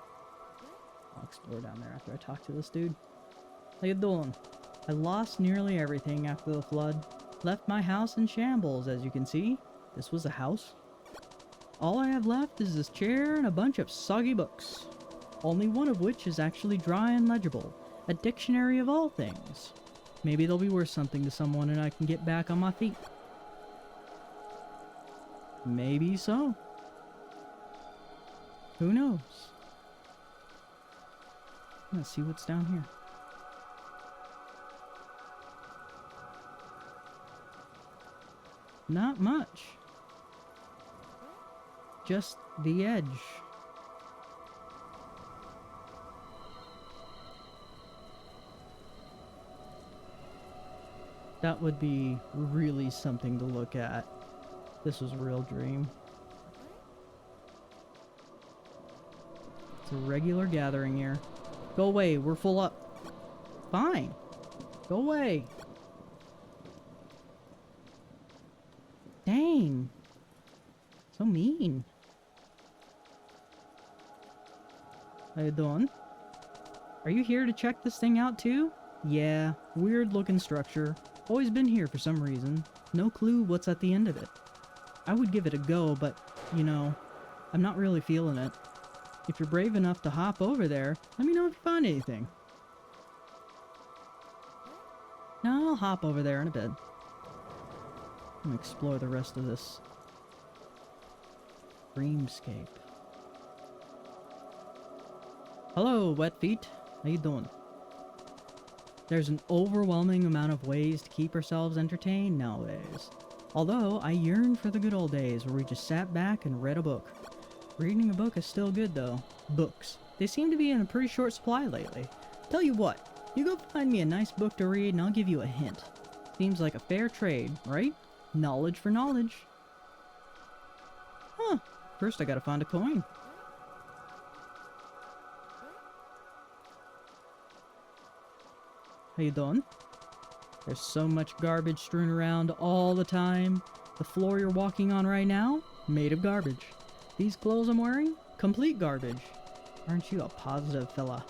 I'll explore down there after I talk to this dude. How you doing? I lost nearly everything after the flood. Left my house in shambles, as you can see. This was a house. All I have left is this chair and a bunch of soggy books. Only one of which is actually dry and legible. A dictionary of all things. Maybe they'll be worth something to someone and I can get back on my feet. Maybe so. Who knows? Let's see what's down here. Not much. Just the edge. That would be really something to look at. This was a real dream. It's a regular gathering here. Go away, we're full up. Fine. Go away. Dang. So mean. How you doing? Are you here to check this thing out too? Yeah, weird looking structure. Always been here for some reason. No clue what's at the end of it. I would give it a go, but, you know, I'm not really feeling it. If you're brave enough to hop over there, let me know if you find anything. No, I'll hop over there in a bit. I'm gonna explore the rest of this dreamscape. Hello, wet feet. How you doing? There's an overwhelming amount of ways to keep ourselves entertained nowadays. Although, I yearn for the good old days where we just sat back and read a book. Reading a book is still good though. Books. They seem to be in a pretty short supply lately. Tell you what, you go find me a nice book to read and I'll give you a hint. Seems like a fair trade, right? Knowledge for knowledge. Huh, First, I gotta find a coin. How you doing? There's so much garbage strewn around all the time. The floor you're walking on right now, made of garbage. These clothes I'm wearing, complete garbage. Aren't you a positive fella?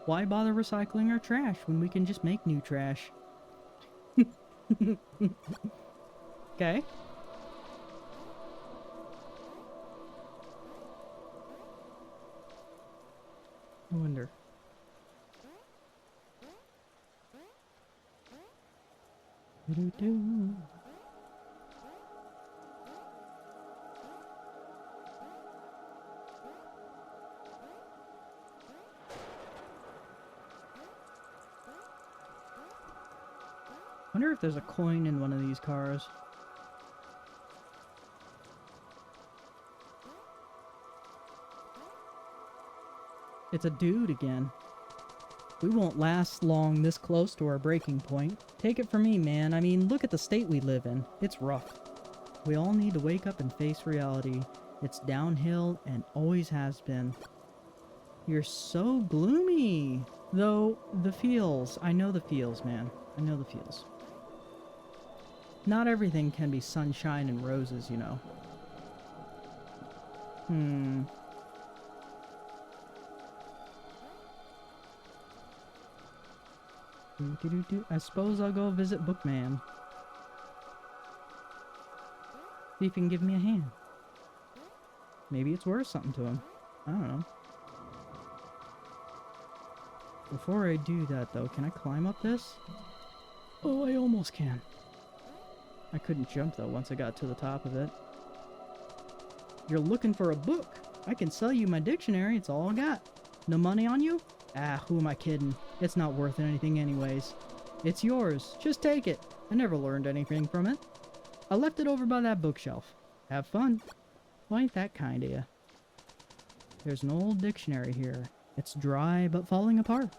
Why bother recycling our trash when we can just make new trash? Okay. I wonder. Do-do-do. Wonder if there's a coin in one of these cars. It's a dude again. We won't last long this close to our breaking point. Take it from me, man. I mean, look at the state we live in. It's rough. We all need to wake up and face reality. It's downhill and always has been. You're so gloomy. Though, the feels. I know the feels, man. I know the feels. Not everything can be sunshine and roses, you know. I suppose I'll go visit Bookman. See if he can give me a hand. Maybe it's worth something to him. I don't know. Before I do that, though, can I climb up this? Oh, I almost can. I couldn't jump, though, once I got to the top of it. You're looking for a book. I can sell you my dictionary. It's all I got. No money on you? Ah, who am I kidding? It's not worth anything anyways. It's yours. Just take it. I never learned anything from it. I left it over by that bookshelf. Have fun. Well, ain't that kind of ya? There's an old dictionary here. It's dry but falling apart.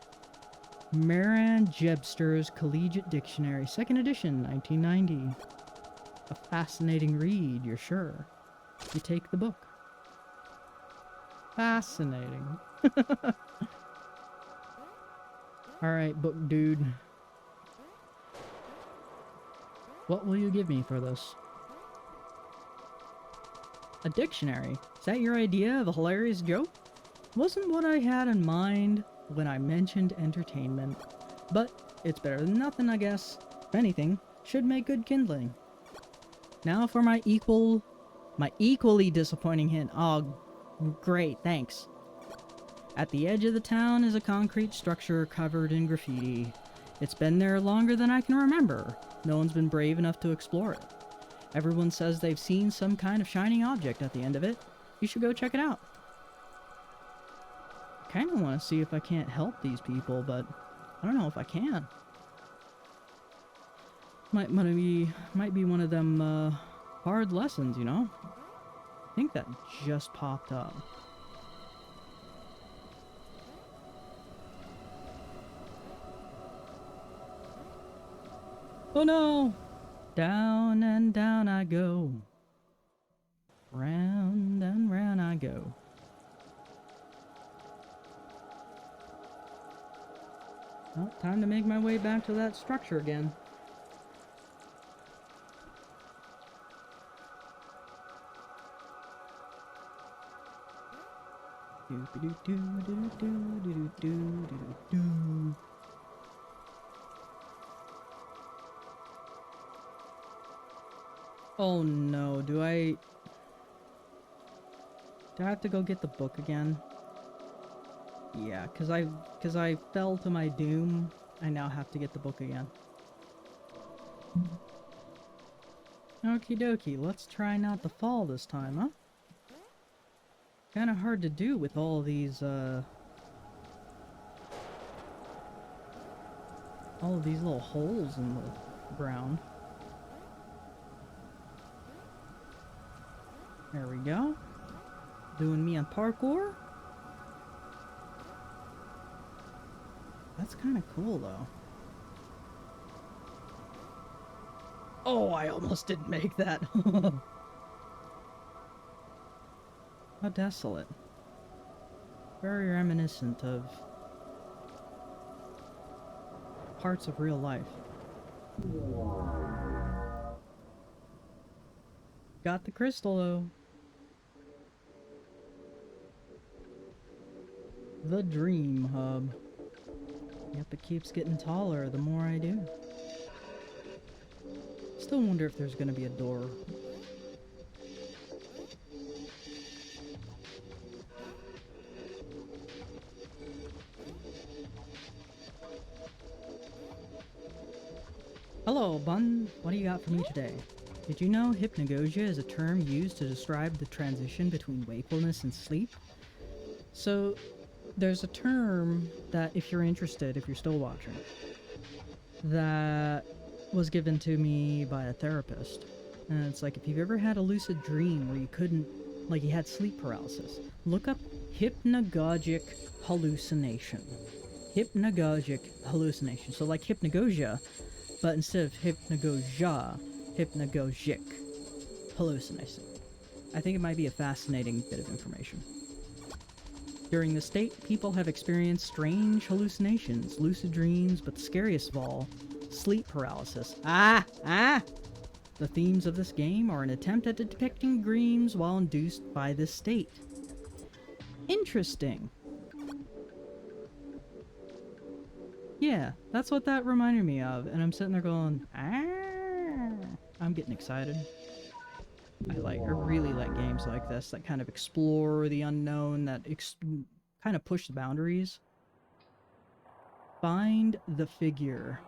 Maran Jebster's Collegiate Dictionary, 2nd edition, 1990. A fascinating read, you're sure. You take the book. Fascinating. Alright, book dude. What will you give me for this? A dictionary? Is that your idea of a hilarious joke? Wasn't what I had in mind when I mentioned entertainment. But it's better than nothing, I guess. If anything, should make good kindling. Now for my equally disappointing hint. Oh, great, thanks. At the edge of the town is a concrete structure covered in graffiti. It's been there longer than I can remember. No one's been brave enough to explore it. Everyone says they've seen some kind of shining object at the end of it. You should go check it out. I kind of want to see if I can't help these people, but I don't know if I can. Might be one of them hard lessons, you know? I think that just popped up. Oh no! Down and down I go. Round and round I go. Well, time to make my way back to that structure again. Oh no, do I have to go get the book again? Yeah, cause I fell to my doom. I now have to get the book again. Okie dokie, let's try not to fall this time, huh? Kinda hard to do with all these, all of these little holes in the ground. There we go. Doing me on parkour. That's kind of cool, though. Oh, I almost didn't make that. How desolate. Very reminiscent of parts of real life. Got the crystal though. The Dream Hub. Yep, it keeps getting taller the more I do. Still wonder if there's gonna be a door. Hello, Bun. What do you got for me today? Did you know hypnagogia is a term used to describe the transition between wakefulness and sleep? So, there's a term that, if you're interested, if you're still watching, that was given to me by a therapist. And it's like, if you've ever had a lucid dream where you couldn't, like you had sleep paralysis, look up hypnagogic hallucination. Hypnagogic hallucination. So like hypnagogia, but instead of hypnagogia, hypnagogic hallucination. I think it might be a fascinating bit of information. During this state, people have experienced strange hallucinations, lucid dreams, but the scariest of all, sleep paralysis. The themes of this game are an attempt at depicting dreams while induced by this state. Interesting. Yeah, that's what that reminded me of, and I'm sitting there going, I'm getting excited. I really like games like this that kind of explore the unknown, that kind of push the boundaries. Find the figure.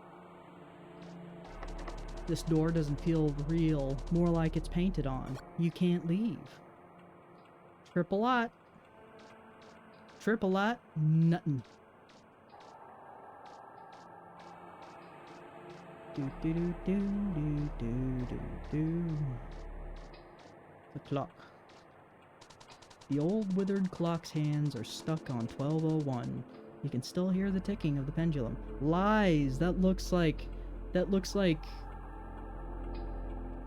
This door doesn't feel real, more like it's painted on. You can't leave. Triple lot. Triple lot, nothing. Do do do do do do do do. The clock. The old withered clock's hands are stuck on 12:01. You can still hear the ticking of the pendulum. Lies! That looks like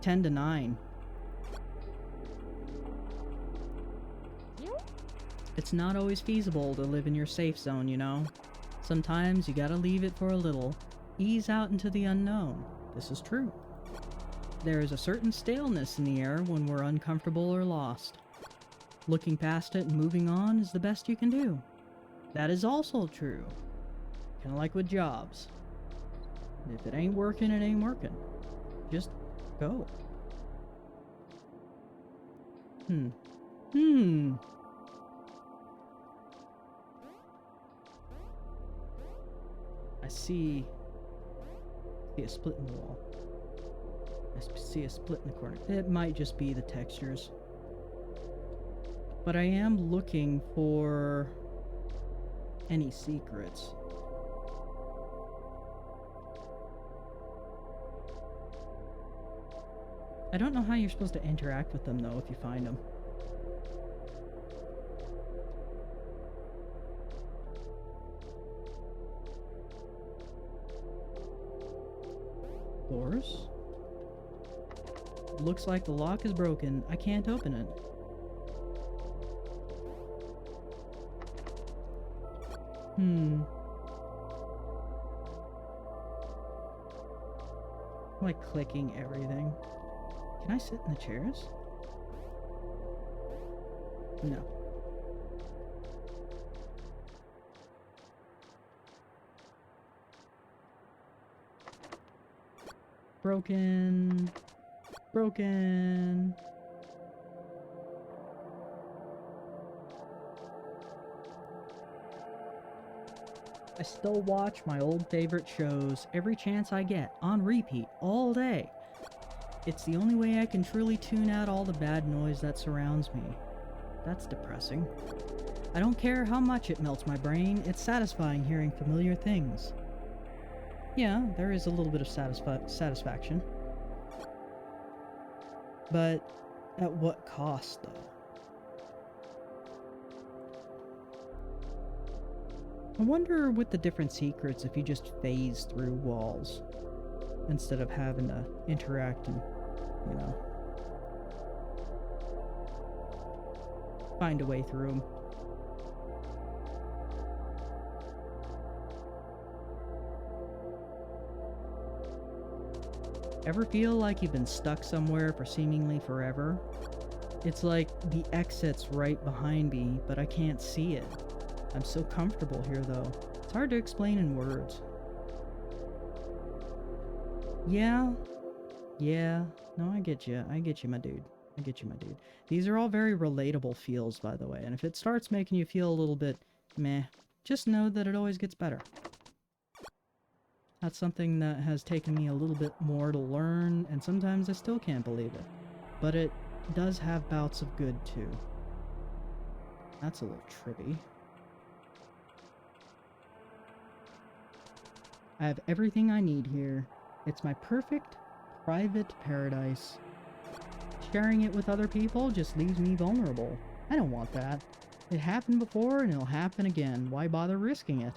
10 to 9. It's not always feasible to live in your safe zone, you know. Sometimes you gotta leave it for a little. Ease out into the unknown. This is true. There is a certain staleness in the air when we're uncomfortable or lost. Looking past it and moving on is the best you can do. That is also true. Kinda like with jobs. If it ain't working, it ain't working. Just go. I see a split in the wall. I see a split in the corner. It might just be the textures. But I am looking for any secrets. I don't know how you're supposed to interact with them though if you find them. Doors? Looks like the lock is broken. I can't open it. I'm like clicking everything. Can I sit in the chairs? No. Broken. Broken. I still watch my old favorite shows every chance I get, on repeat, all day. It's the only way I can truly tune out all the bad noise that surrounds me. That's depressing. I don't care how much it melts my brain, it's satisfying hearing familiar things. Yeah, there is a little bit of satisfaction. But at what cost, though? I wonder with the different secrets if you just phase through walls instead of having to interact and, you know. find a way through them. Ever feel like you've been stuck somewhere for seemingly forever? It's like the exit's right behind me, but I can't see it. I'm so comfortable here, though. It's hard to explain in words. Yeah. No, I get you. I get you, my dude. I get you, my dude. These are all very relatable feels, by the way, and if it starts making you feel a little bit meh, just know that it always gets better. That's something that has taken me a little bit more to learn, and sometimes I still can't believe it. But it does have bouts of good, too. That's a little trippy. I have everything I need here. It's my perfect private paradise. Sharing it with other people just leaves me vulnerable. I don't want that. It happened before and it'll happen again. Why bother risking it?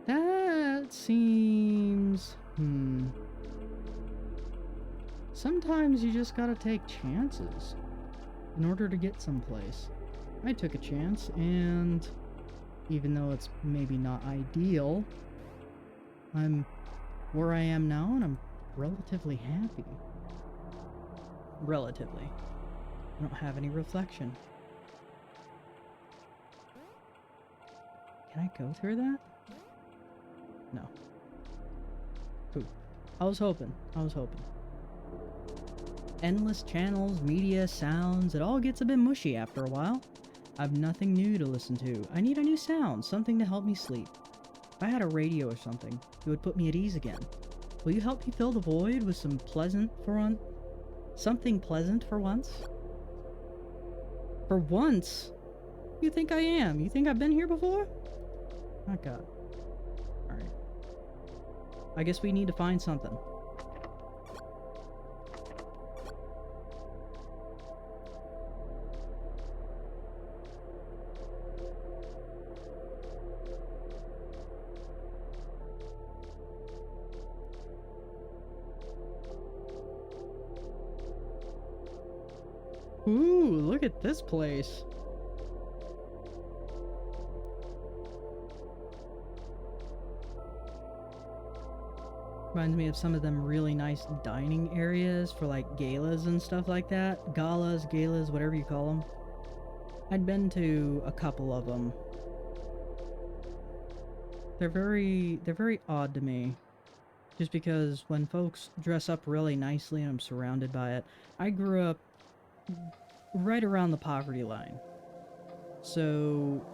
That seems... Sometimes you just gotta take chances in order to get someplace. I took a chance, and even though it's maybe not ideal, I'm where I am now, and I'm relatively happy. Relatively. I don't have any reflection. Can I go through that? No. Ooh. I was hoping. Endless channels, media, sounds, it all gets a bit mushy after a while. I've nothing new to listen to. I need a new sound, something to help me sleep. If I had a radio or something, it would put me at ease again. Will you help me fill the void with some something pleasant for once? For once? You think I am? You think I've been here before? Oh god. Alright. I guess we need to find something. Ooh, look at this place. Reminds me of some of them really nice dining areas for like galas and stuff like that. Galas, whatever you call them. I'd been to a couple of them. They're very odd to me. Just because when folks dress up really nicely and I'm surrounded by it, I grew up right around the poverty line. So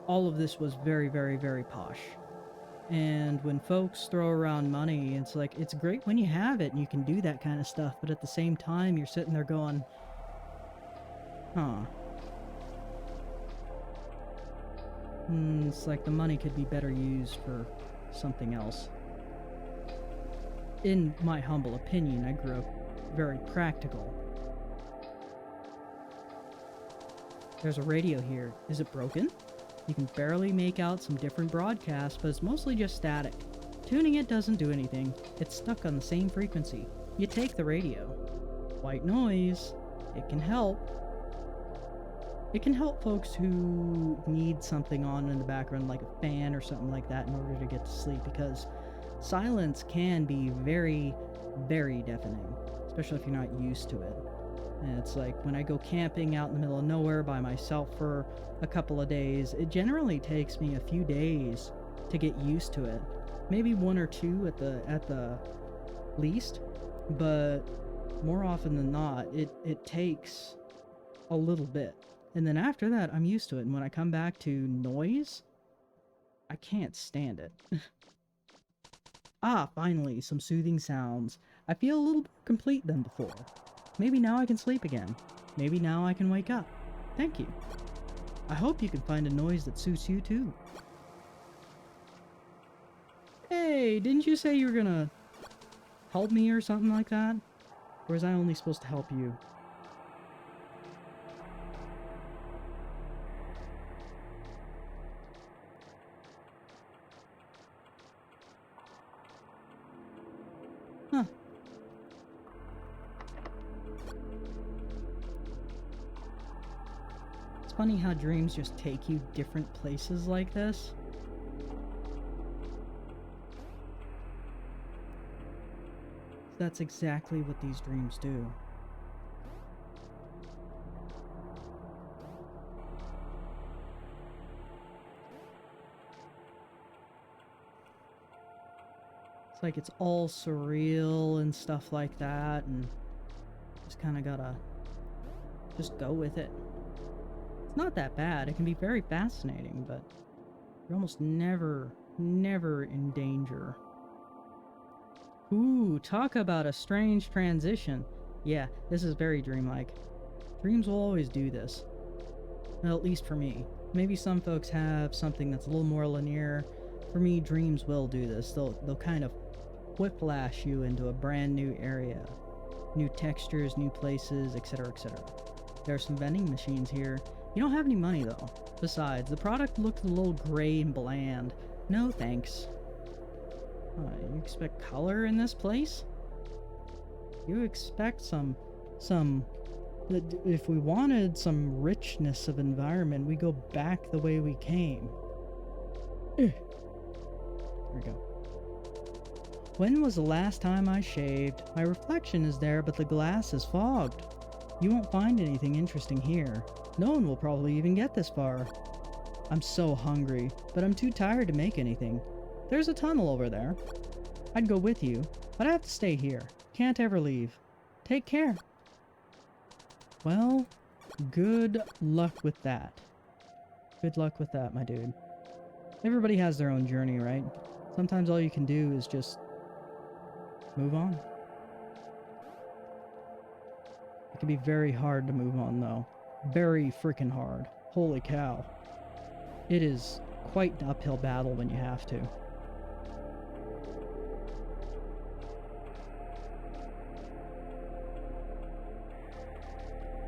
all of this was very, very, very posh. And when folks throw around money, it's like, it's great when you have it and you can do that kind of stuff, but at the same time, you're sitting there going, huh. It's like the money could be better used for something else. In my humble opinion, I grew up very practical. There's a radio here. Is it broken? You can barely make out some different broadcasts, but it's mostly just static. Tuning it doesn't do anything. It's stuck on the same frequency. You take the radio. White noise. It can help. It can help folks who need something on in the background, like a fan or something like that, in order to get to sleep, because silence can be very, very deafening, especially if you're not used to it. And it's like, when I go camping out in the middle of nowhere by myself for a couple of days, it generally takes me a few days to get used to it. Maybe one or two at the least, but more often than not, it takes a little bit. And then after that, I'm used to it. And when I come back to noise, I can't stand it. Ah, finally, some soothing sounds. I feel a little more complete than before. Maybe now I can sleep again. Maybe now I can wake up. Thank you. I hope you can find a noise that suits you too. Hey, didn't you say you were gonna help me or something like that? Or was I only supposed to help you? Huh. funny how dreams just take you different places like this? That's exactly what these dreams do. It's like it's all surreal and stuff like that, and just kind of gotta just go with it. It's not that bad. It can be very fascinating, but you're almost never in danger. Ooh, talk about a strange transition. Yeah, this is very dreamlike. Dreams will always do this. Well, at least for me. Maybe some folks have something that's a little more linear. For me, dreams will do this. They'll kind of whiplash you into a brand new area. New textures, new places, etc., etc. There are some vending machines here. You don't have any money, though. Besides, the product looks a little gray and bland. No thanks. You expect color in this place? You expect some... If we wanted some richness of environment, we go back the way we came. There we go. When was the last time I shaved? My reflection is there, but the glass is fogged. You won't find anything interesting here. No one will probably even get this far. I'm so hungry, but I'm too tired to make anything. There's a tunnel over there. I'd go with you, but I have to stay here. Can't ever leave. Take care. Well, good luck with that. Good luck with that, my dude. Everybody has their own journey, right? Sometimes all you can do is just move on. It can be very hard to move on, though. Very freaking hard. Holy cow. It is quite an uphill battle when you have to.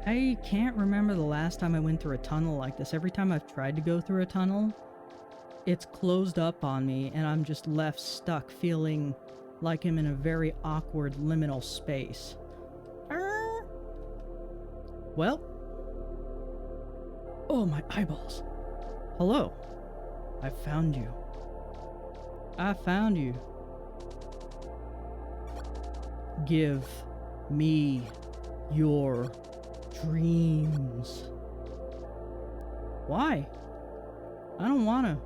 I can't remember the last time I went through a tunnel like this. Every time I've tried to go through a tunnel, it's closed up on me and I'm just left stuck feeling like I'm in a very awkward liminal space. Well. Oh, my eyeballs. Hello. I found you. I found you. Give me your dreams. Why? I don't wanna.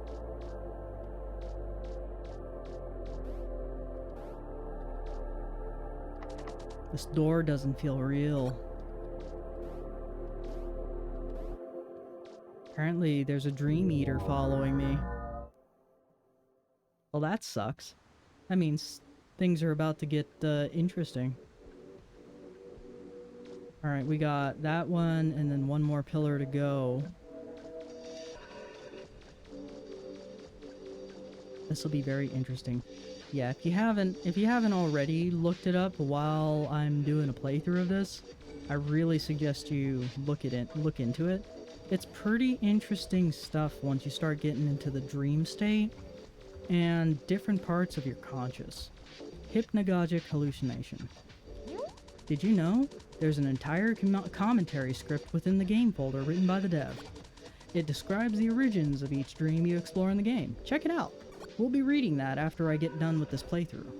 This door doesn't feel real. Apparently, there's a dream eater following me. Well, that sucks. That means things are about to get interesting. Alright, we got that one, and then one more pillar to go. This will be very interesting. Yeah, if you haven't already looked it up while I'm doing a playthrough of this, I really suggest you look into it. It's pretty interesting stuff once you start getting into the dream state and different parts of your conscious. Hypnagogic hallucination. Did you know there's an entire commentary script within the game folder written by the dev? It describes the origins of each dream you explore in the game. Check it out. We'll be reading that after I get done with this playthrough.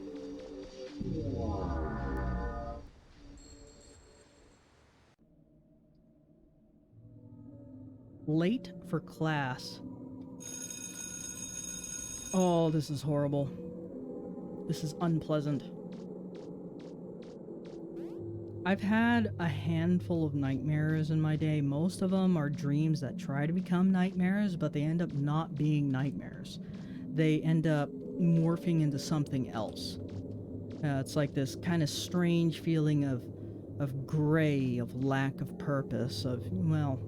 Late for class. Oh, this is horrible. This is unpleasant. I've had a handful of nightmares in my day. Most of them are dreams that try to become nightmares, but they end up not being nightmares. They end up morphing into something else. It's like this kind of strange feeling of gray, of lack of purpose, of, well,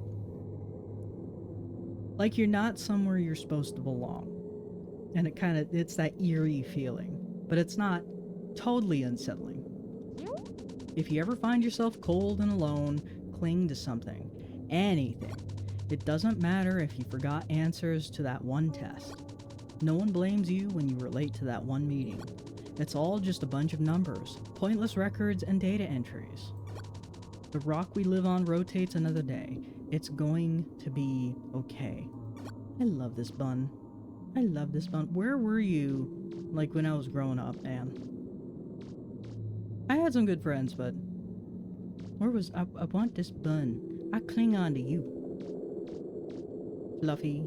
like you're not somewhere you're supposed to belong. And it's that eerie feeling, but it's not totally unsettling. If you ever find yourself cold and alone, cling to something, anything. It doesn't matter if you forgot answers to that one test. No one blames you when you were late to that one meeting. It's all just a bunch of numbers, pointless records, and data entries. The rock we live on rotates another day. It's going to be okay. I love this bun. I love this bun. Where were you, like, when I was growing up, man? I had some good friends, but where was I want this bun. I cling on to you. Fluffy.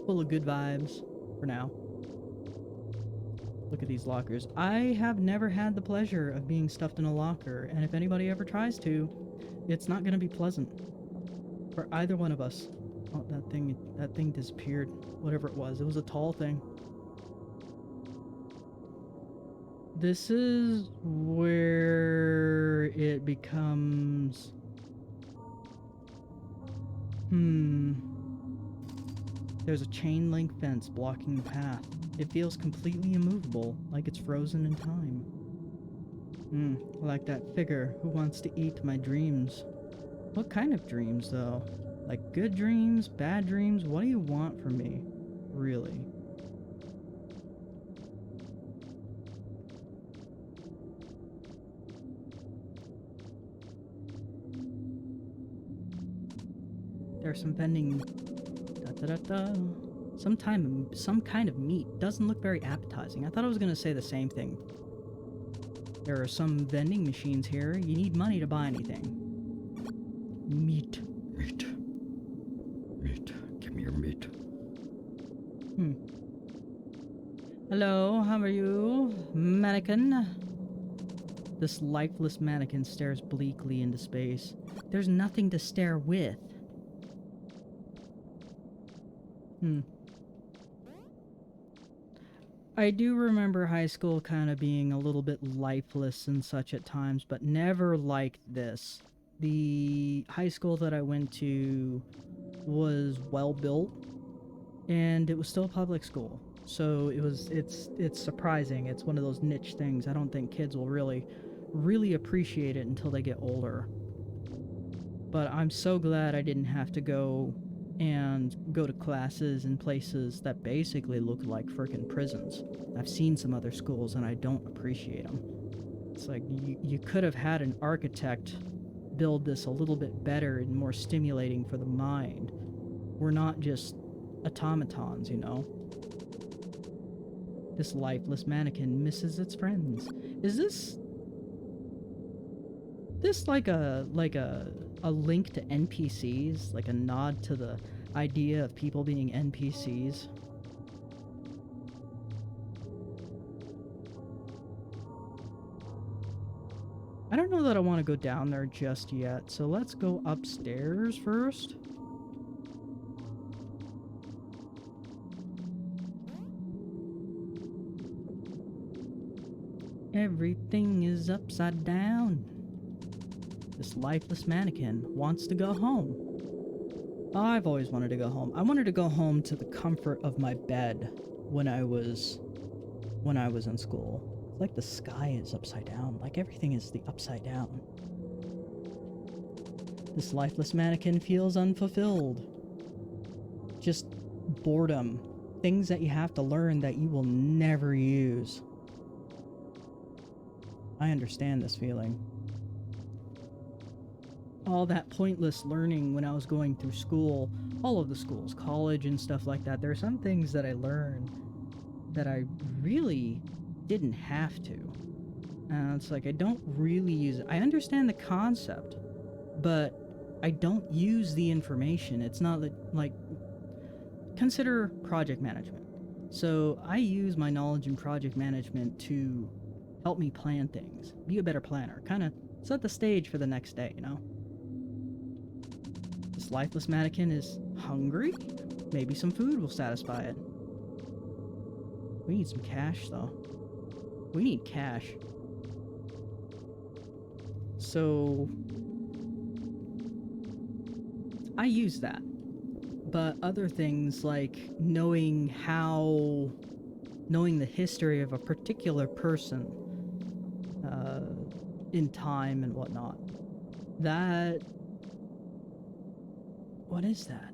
Full of good vibes. For now. Look at these lockers. I have never had the pleasure of being stuffed in a locker, and if anybody ever tries to, it's not gonna be pleasant. For either one of us. Oh, that thing disappeared. Whatever it was a tall thing. This is where it becomes... There's a chain link fence blocking the path. It feels completely immovable, like it's frozen in time. Like that figure who wants to eat my dreams. What kind of dreams, though? Like good dreams, bad dreams? What do you want from me? Really? There's some vending... Some kind of meat. Doesn't look very appetizing. I thought I was gonna say the same thing. There are some vending machines here. You need money to buy anything. Meat. Give me your meat. Hello, how are you? Mannequin? This lifeless mannequin stares bleakly into space. There's nothing to stare with. I do remember high school kind of being a little bit lifeless and such at times, but never like this. The high school that I went to was well built, and it was still public school. So it's surprising. It's one of those niche things. I don't think kids will really appreciate it until they get older. But I'm so glad I didn't have to go to classes in places that basically look like frickin' prisons. I've seen some other schools and I don't appreciate them. It's like you could have had an architect build this a little bit better and more stimulating for the mind. We're not just automatons, you know? This lifeless mannequin misses its friends. Is this like a link to NPCs, like a nod to the idea of people being NPCs? I don't know that I want to go down there just yet, so let's go upstairs first. Everything is upside down. This lifeless mannequin wants to go home. I've always wanted to go home. I wanted to go home to the comfort of my bed when I was in school. It's like the sky is upside down, like everything is the upside down. This lifeless mannequin feels unfulfilled. Just boredom. Things that you have to learn that you will never use. I understand this feeling. All that pointless learning when I was going through school, all of the schools, college and stuff like that, there are some things that I learned that I really didn't have to. It's like I don't really use it. I understand the concept, but I don't use the information. It's not like consider project management. So I use my knowledge in project management to help me plan things, be a better planner, kind of set the stage for the next day, you know? This lifeless mannequin is hungry? Maybe some food will satisfy it. We need some cash, though. We need cash. So I use that. But other things like knowing the history of a particular person in time and whatnot. What is that?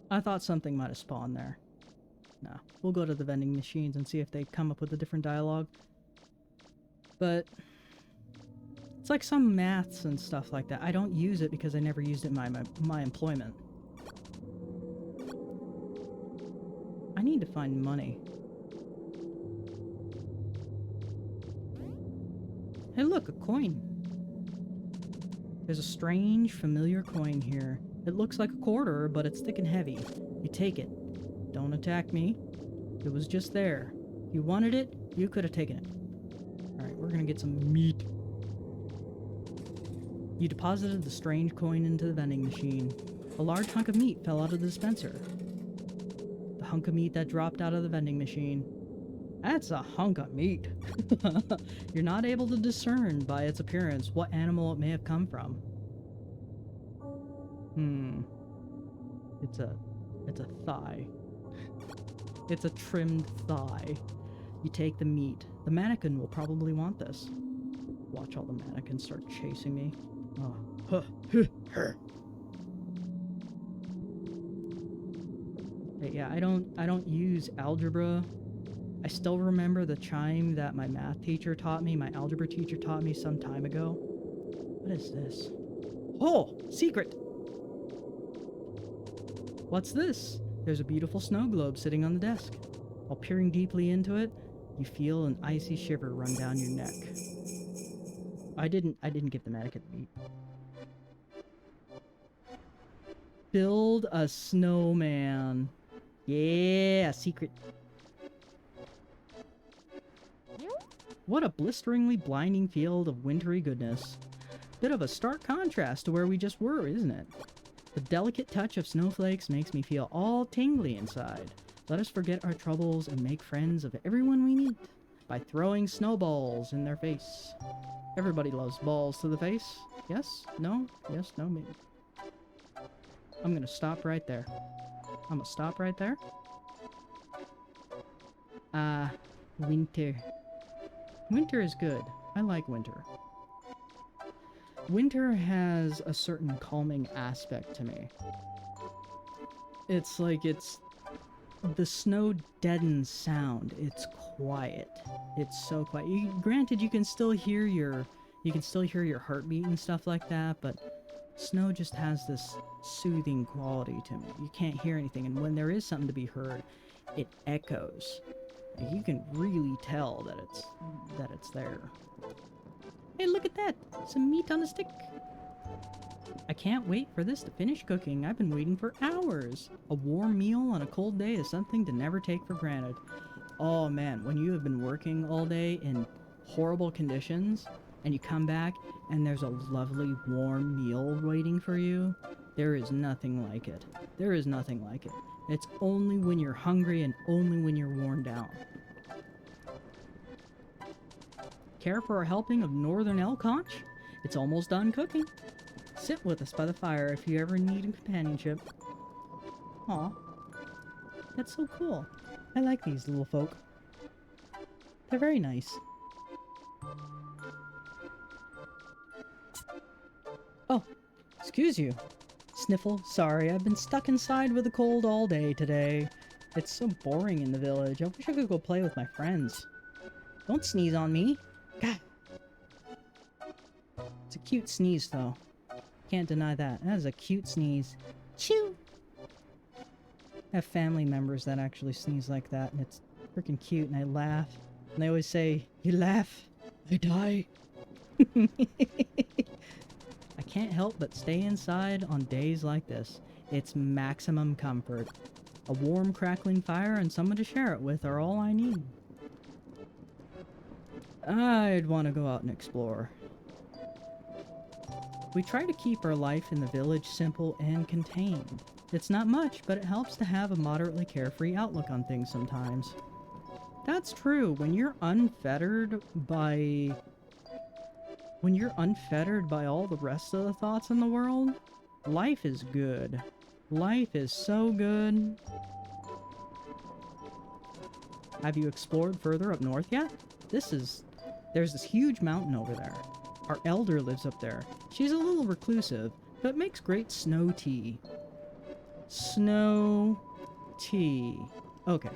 I thought something might have spawned there. No, we'll go to the vending machines and see if they come up with a different dialogue. But It's like some maths and stuff like that. I don't use it because I never used it in my employment. I need to find money. Hey look, a coin. There's a strange, familiar coin here. It looks like a quarter, but it's thick and heavy. You take it. Don't attack me. It was just there. If you wanted it, you could have taken it. Alright, we're gonna get some meat. You deposited the strange coin into the vending machine. A large hunk of meat fell out of the dispenser. The hunk of meat that dropped out of the vending machine. That's a hunk of meat. You're not able to discern by its appearance what animal it may have come from. It's a thigh. It's a trimmed thigh. You take the meat. The mannequin will probably want this. Watch all the mannequins start chasing me. Oh. Yeah, I don't use algebra. I still remember the chime that my math teacher taught me, my algebra teacher taught me some time ago. What is this? Oh, secret! What's this? There's a beautiful snow globe sitting on the desk. While peering deeply into it, you feel an icy shiver run down your neck. I didn't get the mannequin meat. Build a snowman. Yeah, secret. What a blisteringly blinding field of wintry goodness. Bit of a stark contrast to where we just were, isn't it? The delicate touch of snowflakes makes me feel all tingly inside. Let us forget our troubles and make friends of everyone we meet by throwing snowballs in their face. Everybody loves balls to the face. Yes? No? Yes? No? Maybe. I'm gonna stop right there. I'm gonna stop right there. Winter. Winter is good. I like winter. Winter has a certain calming aspect to me. It's like the snow deadens sound. It's quiet. It's so quiet. Granted, you can still hear your heartbeat and stuff like that, but snow just has this soothing quality to me. You can't hear anything, and when there is something to be heard, it echoes. You can really tell that it's there. Hey, look at that! Some meat on a stick! I can't wait for this to finish cooking. I've been waiting for hours. A warm meal on a cold day is something to never take for granted. Oh man, when you have been working all day in horrible conditions, and you come back, and there's a lovely warm meal waiting for you, there is nothing like it. There is nothing like it. It's only when you're hungry and only when you're worn down. Care for a helping of northern elk haunch? It's almost done cooking. Sit with us by the fire if you ever need companionship. Aw. That's so cool. I like these little folk. They're very nice. Oh, excuse you. Sniffle, sorry, I've been stuck inside with the cold all day today. It's so boring in the village. I wish I could go play with my friends. Don't sneeze on me. God. It's a cute sneeze, though. Can't deny that. That is a cute sneeze. Chew! I have family members that actually sneeze like that, and it's freaking cute, and I laugh. And they always say, you laugh, I die. I can't help but stay inside on days like this. It's maximum comfort. A warm, crackling fire and someone to share it with are all I need. I'd want to go out and explore. We try to keep our life in the village simple and contained. It's not much, but it helps to have a moderately carefree outlook on things sometimes. That's true. When you're unfettered by all the rest of the thoughts in the world, life is good. Life is so good. Have you explored further up north yet? There's this huge mountain over there. Our elder lives up there. She's a little reclusive, but makes great snow tea. Snow tea. Okay.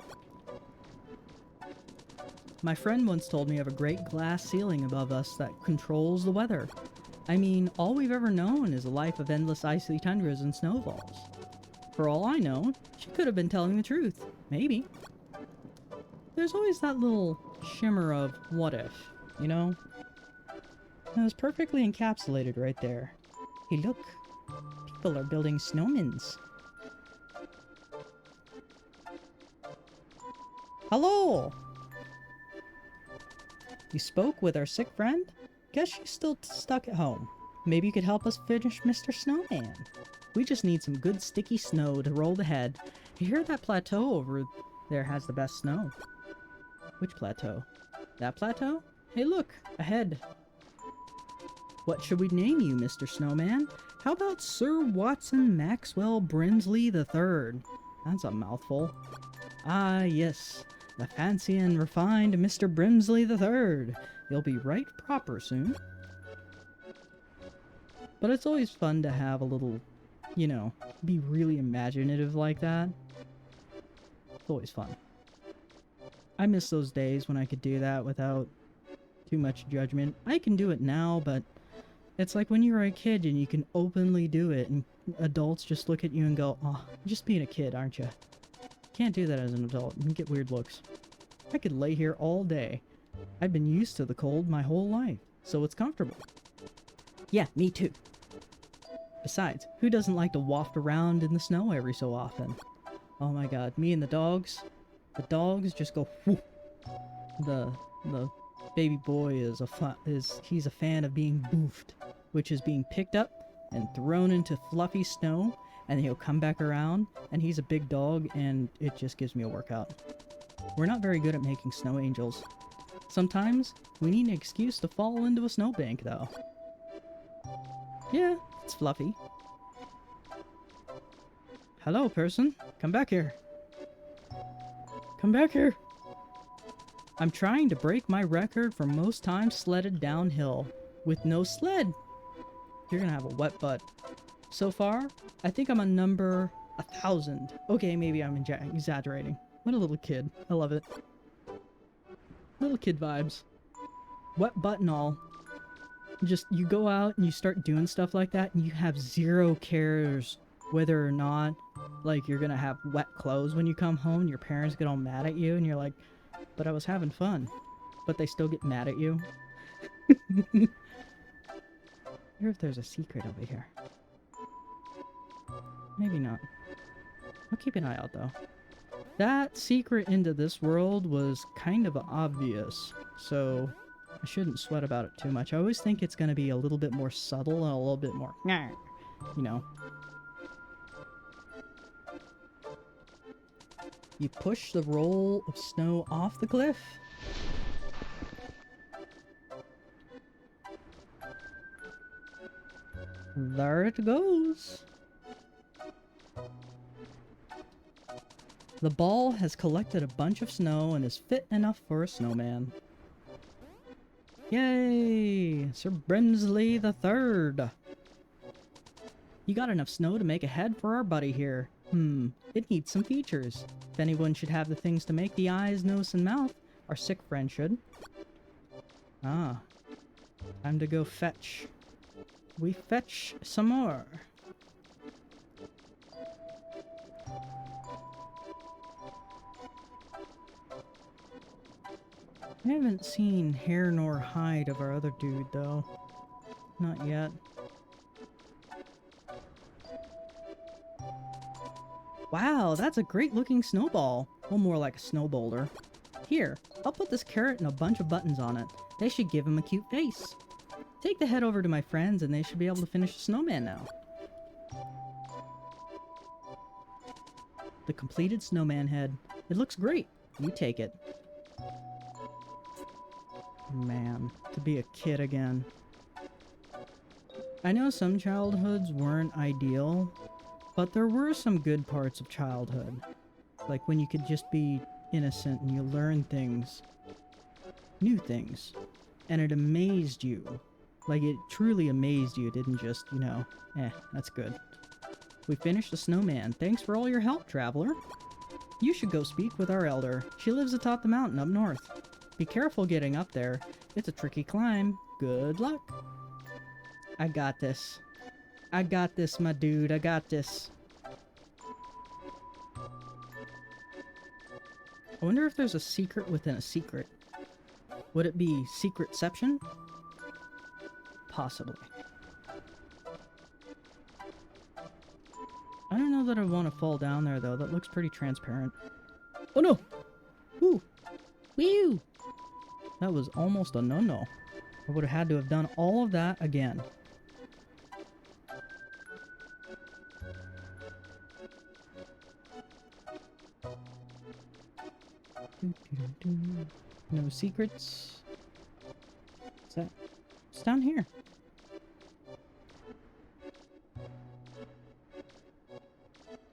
My friend once told me of a great glass ceiling above us that controls the weather. I mean, all we've ever known is a life of endless icy tundras and snowfalls. For all I know, she could have been telling the truth. Maybe. There's always that little shimmer of what if, you know? It was perfectly encapsulated right there. Hey look, people are building snowmans. Hello! You spoke with our sick friend? Guess she's still stuck at home. Maybe you could help us finish Mr. Snowman. We just need some good sticky snow to roll the head. You hear that plateau over there has the best snow. Which plateau? That plateau? Hey look, ahead. What should we name you, Mr. Snowman? How about Sir Watson Maxwell Brimsley III? That's a mouthful. Ah, yes. The fancy and refined Mr. Brimsley III. You'll be right proper soon. But it's always fun to have a little, you know, be really imaginative like that. It's always fun. I miss those days when I could do that without too much judgment. I can do it now, but it's like when you were a kid and you can openly do it and adults just look at you and go, oh, you're just being a kid, aren't you? Can't do that as an adult. You get weird looks. I could lay here all day. I've been used to the cold my whole life, so it's comfortable. Yeah, me too. Besides, who doesn't like to waft around in the snow every so often? Oh my god, me and the dogs just go whoosh. The baby boy he's a fan of being boofed, which is being picked up and thrown into fluffy snow, and he'll come back around, and he's a big dog, and it just gives me a workout. We're not very good at making snow angels. Sometimes, we need an excuse to fall into a snowbank, though. Yeah, it's fluffy. Hello, person. Come back here. Come back here. I'm trying to break my record for most times sledded downhill with no sled. You're gonna have a wet butt. So far, I think I'm on number 1,000. Okay, maybe I'm exaggerating. What a little kid. I love it. Little kid vibes. Wet butt and all. Just, you go out and you start doing stuff like that and you have zero cares whether or not, like, you're gonna have wet clothes when you come home and your parents get all mad at you and you're like, but I was having fun. But they still get mad at you. I wonder if there's a secret over here. Maybe not. I'll keep an eye out, though. That secret into this world was kind of obvious, so I shouldn't sweat about it too much. I always think it's going to be a little bit more subtle and a little bit more, you know. You push the roll of snow off the cliff. There it goes. The ball has collected a bunch of snow and is fit enough for a snowman. Yay! Sir Brimsley III. You got enough snow to make a head for our buddy here. It needs some features. If anyone should have the things to make the eyes, nose, and mouth, our sick friend should. Ah. Time to go fetch. We fetch some more. I haven't seen hair nor hide of our other dude, though. Not yet. Wow, that's a great looking snowball. Well, more like a snow boulder. Here, I'll put this carrot and a bunch of buttons on it. They should give him a cute face. Take the head over to my friends and they should be able to finish the snowman now. The completed snowman head. It looks great. You take it. Man, to be a kid again. I know some childhoods weren't ideal, but there were some good parts of childhood. Like when you could just be innocent and you learn things. New things. And it amazed you. Like it truly amazed you. It didn't just, you know, that's good. We finished the snowman. Thanks for all your help, traveler. You should go speak with our elder. She lives atop the mountain up north. Be careful getting up there. It's a tricky climb. Good luck. I got this. I got this, my dude. I got this. I wonder if there's a secret within a secret. Would it be secretception? Possibly. I don't know that I want to fall down there, though. That looks pretty transparent. Oh, no! Woo! Woo! That was almost a no-no. I would have had to have done all of that again. No secrets. What's that? It's down here.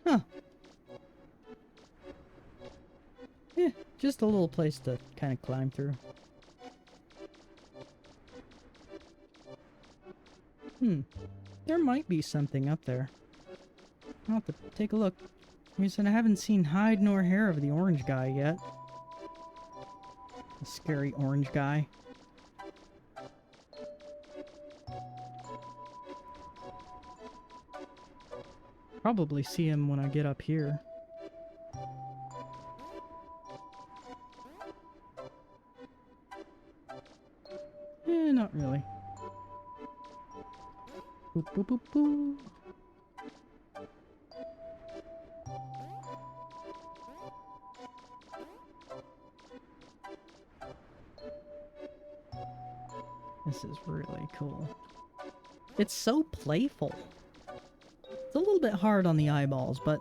Huh. Yeah, just a little place to kind of climb through. There might be something up there. I'll have to take a look. I said I haven't seen hide nor hair of the orange guy yet. The scary orange guy. Probably see him when I get up here. Not really. Boop, boop, boop, boop. This is really cool. It's so playful. It's a little bit hard on the eyeballs, but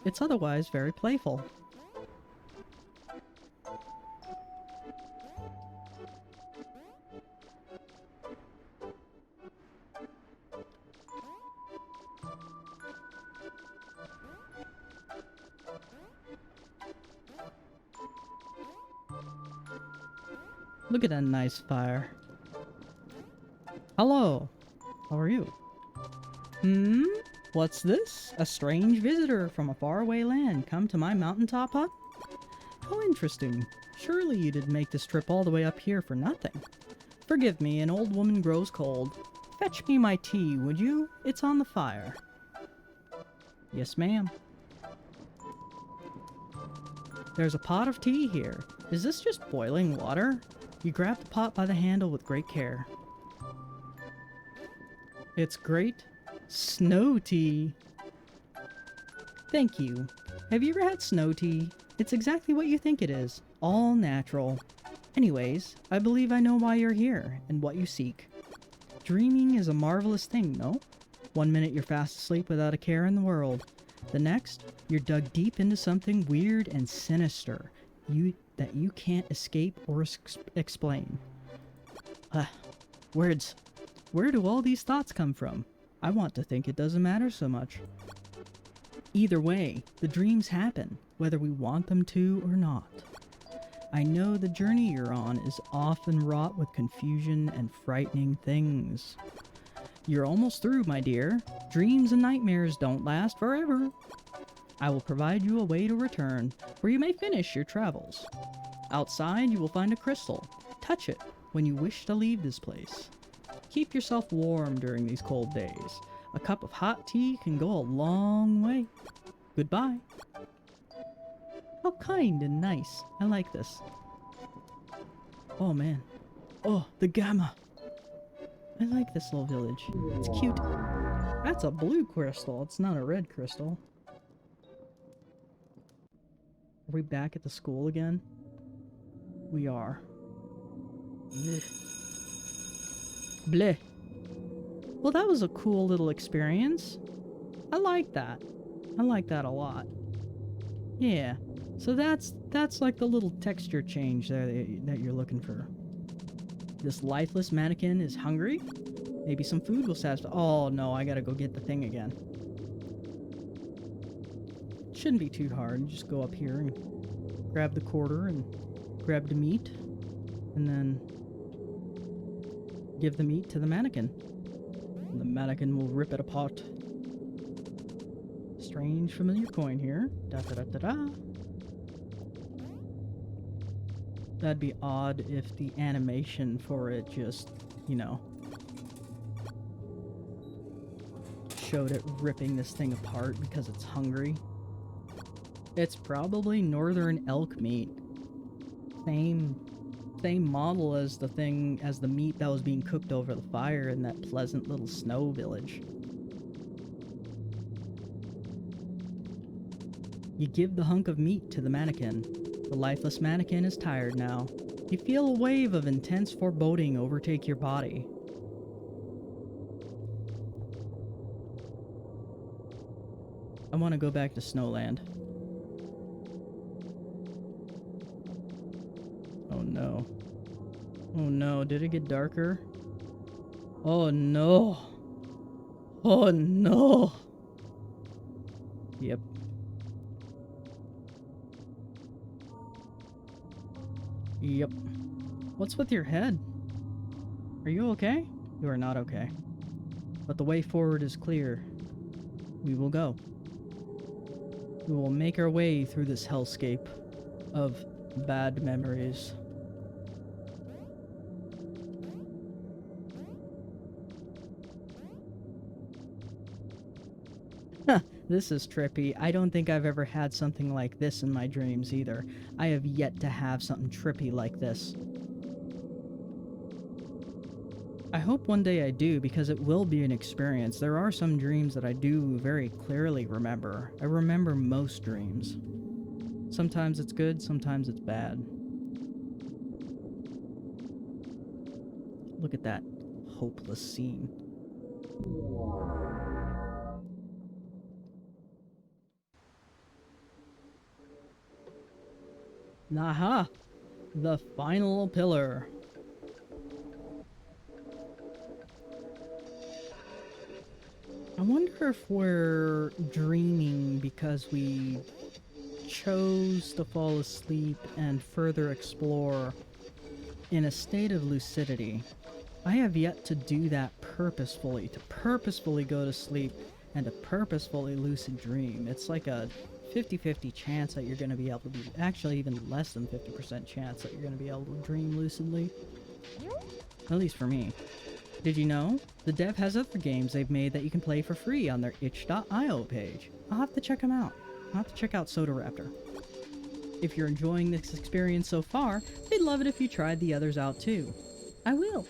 it's otherwise very playful. Look at that nice fire. Hello. How are you? What's this? A strange visitor from a faraway land come to my mountaintop hut? How interesting. Surely you didn't make this trip all the way up here for nothing. Forgive me, an old woman grows cold. Fetch me my tea, would you? It's on the fire. Yes, ma'am. There's a pot of tea here. Is this just boiling water? You grab the pot by the handle with great care. It's great snow tea. Thank you. Have you ever had snow tea? It's exactly what you think it is. All natural. Anyways, I believe I know why you're here and what you seek. Dreaming is a marvelous thing, no? One minute you're fast asleep without a care in the world. The next, you're dug deep into something weird and sinister that you can't escape or explain. Words. Where do all these thoughts come from? I want to think it doesn't matter so much. Either way, the dreams happen, whether we want them to or not. I know the journey you're on is often wrought with confusion and frightening things. You're almost through, my dear. Dreams and nightmares don't last forever. I will provide you a way to return, where you may finish your travels. Outside, you will find a crystal. Touch it when you wish to leave this place. Keep yourself warm during these cold days. A cup of hot tea can go a long way. Goodbye. How kind and nice. I like this. Oh man. Oh, the gamma. I like this little village. It's cute. That's a blue crystal. It's not a red crystal. Are we back at the school again? We are. Blech. Bleh. Well, that was a cool little experience. I like that. I like that a lot. Yeah. So that's like the little texture change there that you're looking for. This lifeless mannequin is hungry. Maybe some food will satisfy. Oh no, I gotta go get the thing again. Shouldn't be too hard. Just go up here and grab the quarter and grab the meat, and then give the meat to the mannequin. And the mannequin will rip it apart. Strange familiar coin here. Da da da da da. That'd be odd if the animation for it just, you know, showed it ripping this thing apart because it's hungry. It's probably northern elk meat. Same model as the meat that was being cooked over the fire in that pleasant little snow village. You give the hunk of meat to the mannequin. The lifeless mannequin is tired now. You feel a wave of intense foreboding overtake your body. I want to go back to Snowland. Oh no. Oh no, did it get darker? Oh no. Oh no. Yep. Yep. What's with your head? Are you okay? You are not okay. But the way forward is clear. We will go. We will make our way through this hellscape of bad memories. This is trippy. I don't think I've ever had something like this in my dreams either. I have yet to have something trippy like this. I hope one day I do, because it will be an experience. There are some dreams that I do very clearly remember. I remember most dreams. Sometimes it's good, sometimes it's bad. Look at that hopeless scene. Aha! The final pillar. I wonder if we're dreaming because we chose to fall asleep and further explore in a state of lucidity. I have yet to do that purposefully, to purposefully go to sleep and to purposefully lucid dream. It's like a 50-50 chance that you're going to be able to be, actually even less than 50% chance that you're going to be able to dream lucidly. At least for me. Did you know? The dev has other games they've made that you can play for free on their itch.io page. I'll have to check them out. I'll have to check out Soda Raptor. If you're enjoying this experience so far, I'd love it if you tried the others out too. I will.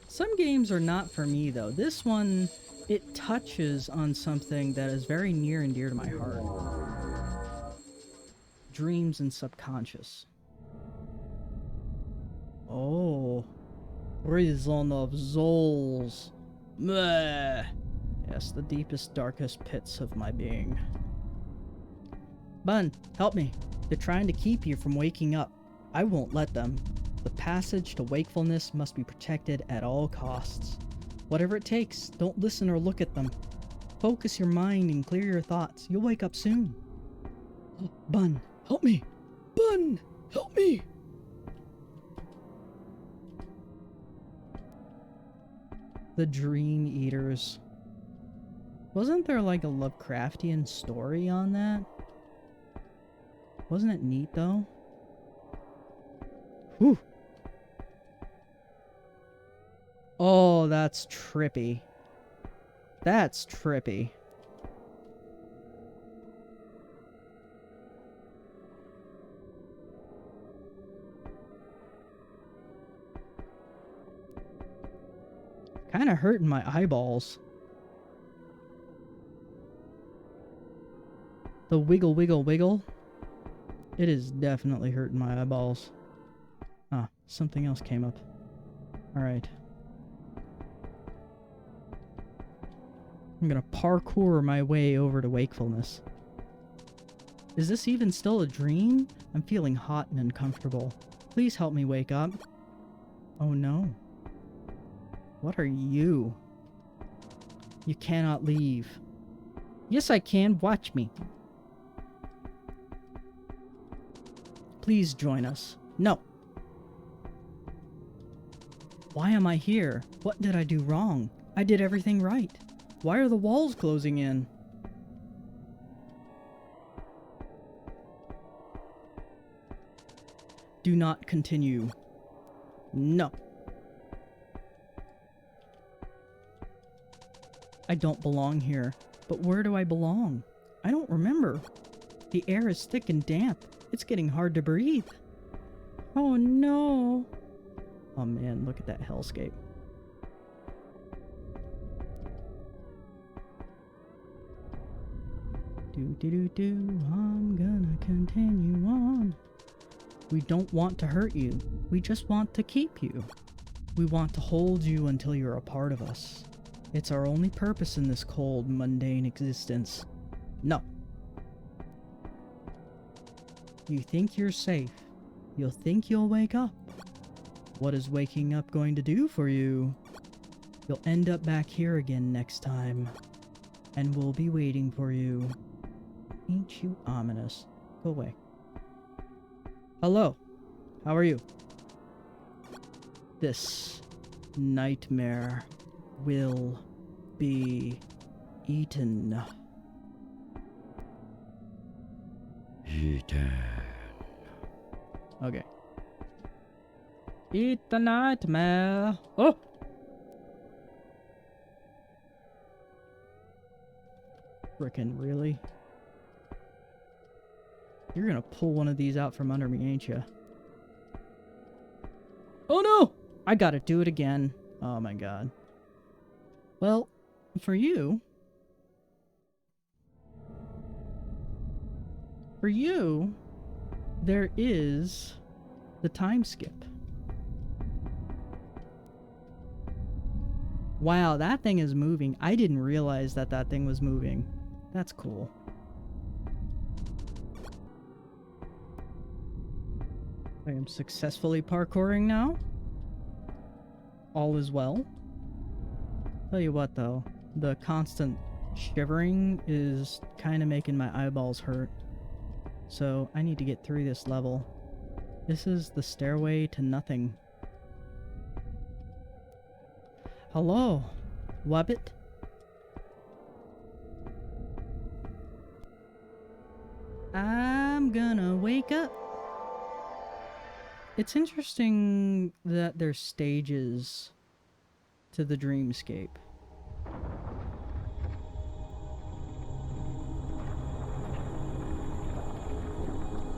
Some games are not for me though. This one, it touches on something that is very near and dear to my heart. Dreams and subconscious. Oh. Prison of souls. Meh. Yes, the deepest, darkest pits of my being. Bun, help me. They're trying to keep you from waking up. I won't let them. The passage to wakefulness must be protected at all costs. Whatever it takes, don't listen or look at them. Focus your mind and clear your thoughts. You'll wake up soon. Bun, help me. Bun, help me. The Dream Eaters. Wasn't there like a Lovecraftian story on that? Wasn't it neat though? Whew. Oh, that's trippy. That's trippy. Kinda hurting my eyeballs. The wiggle, wiggle, wiggle. It is definitely hurting my eyeballs. Ah, something else came up. Alright. I'm gonna parkour my way over to wakefulness. Is this even still a dream? I'm feeling hot and uncomfortable. Please help me wake up. Oh no. What are you? You cannot leave. Yes, I can. Watch me. Please join us. No. Why am I here? What did I do wrong? I did everything right. Why are the walls closing in? Do not continue. No. I don't belong here. But where do I belong? I don't remember. The air is thick and damp. It's getting hard to breathe. Oh no. Oh man, look at that hellscape. I'm gonna continue on. We don't want to hurt you. We just want to keep you. We want to hold you until you're a part of us. It's our only purpose in this cold, mundane existence. No. You think you're safe. You'll think you'll wake up. What is waking up going to do for you? You'll end up back here again next time. And we'll be waiting for you. Ain't you ominous? Go away. Hello. How are you? This nightmare will be eaten. Eaten. Okay. Eat the nightmare. Oh! Frickin' really? You're gonna pull one of these out from under me, ain't ya? Oh no! I gotta do it again. Oh my god. Well, for you... there is the time skip. Wow, that thing is moving. I didn't realize that that thing was moving. That's cool. I am successfully parkouring now. All is well. Tell you what though, the constant shivering is kind of making my eyeballs hurt. So I need to get through this level. This is the stairway to nothing. Hello, Wabbit. I'm gonna wake up. It's interesting that there's stages to the dreamscape.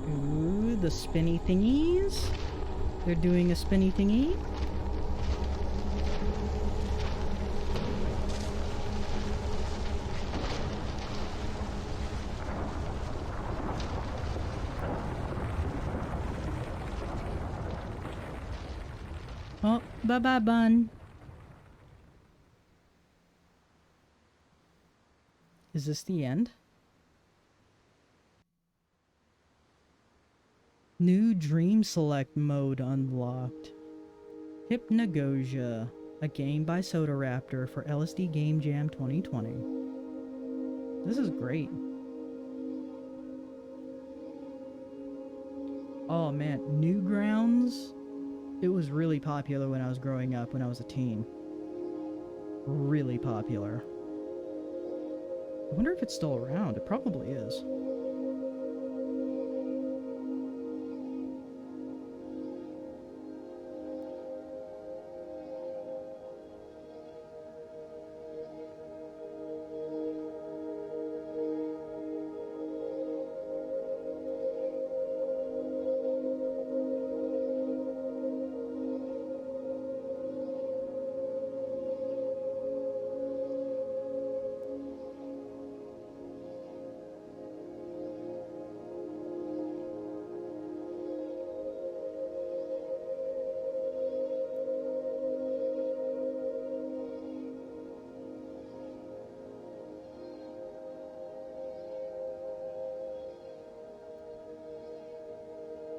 Ooh, the spinny thingies. They're doing a spinny thingy. Oh, bye-bye, bun. Is this the end? New Dream Select mode unlocked. Hypnogogia, a game by Soda Raptor for LSD Game Jam 2020. This is great. Oh man, Newgrounds. It was really popular when I was growing up, when I was a teen. Really popular. I wonder if it's still around. It probably is.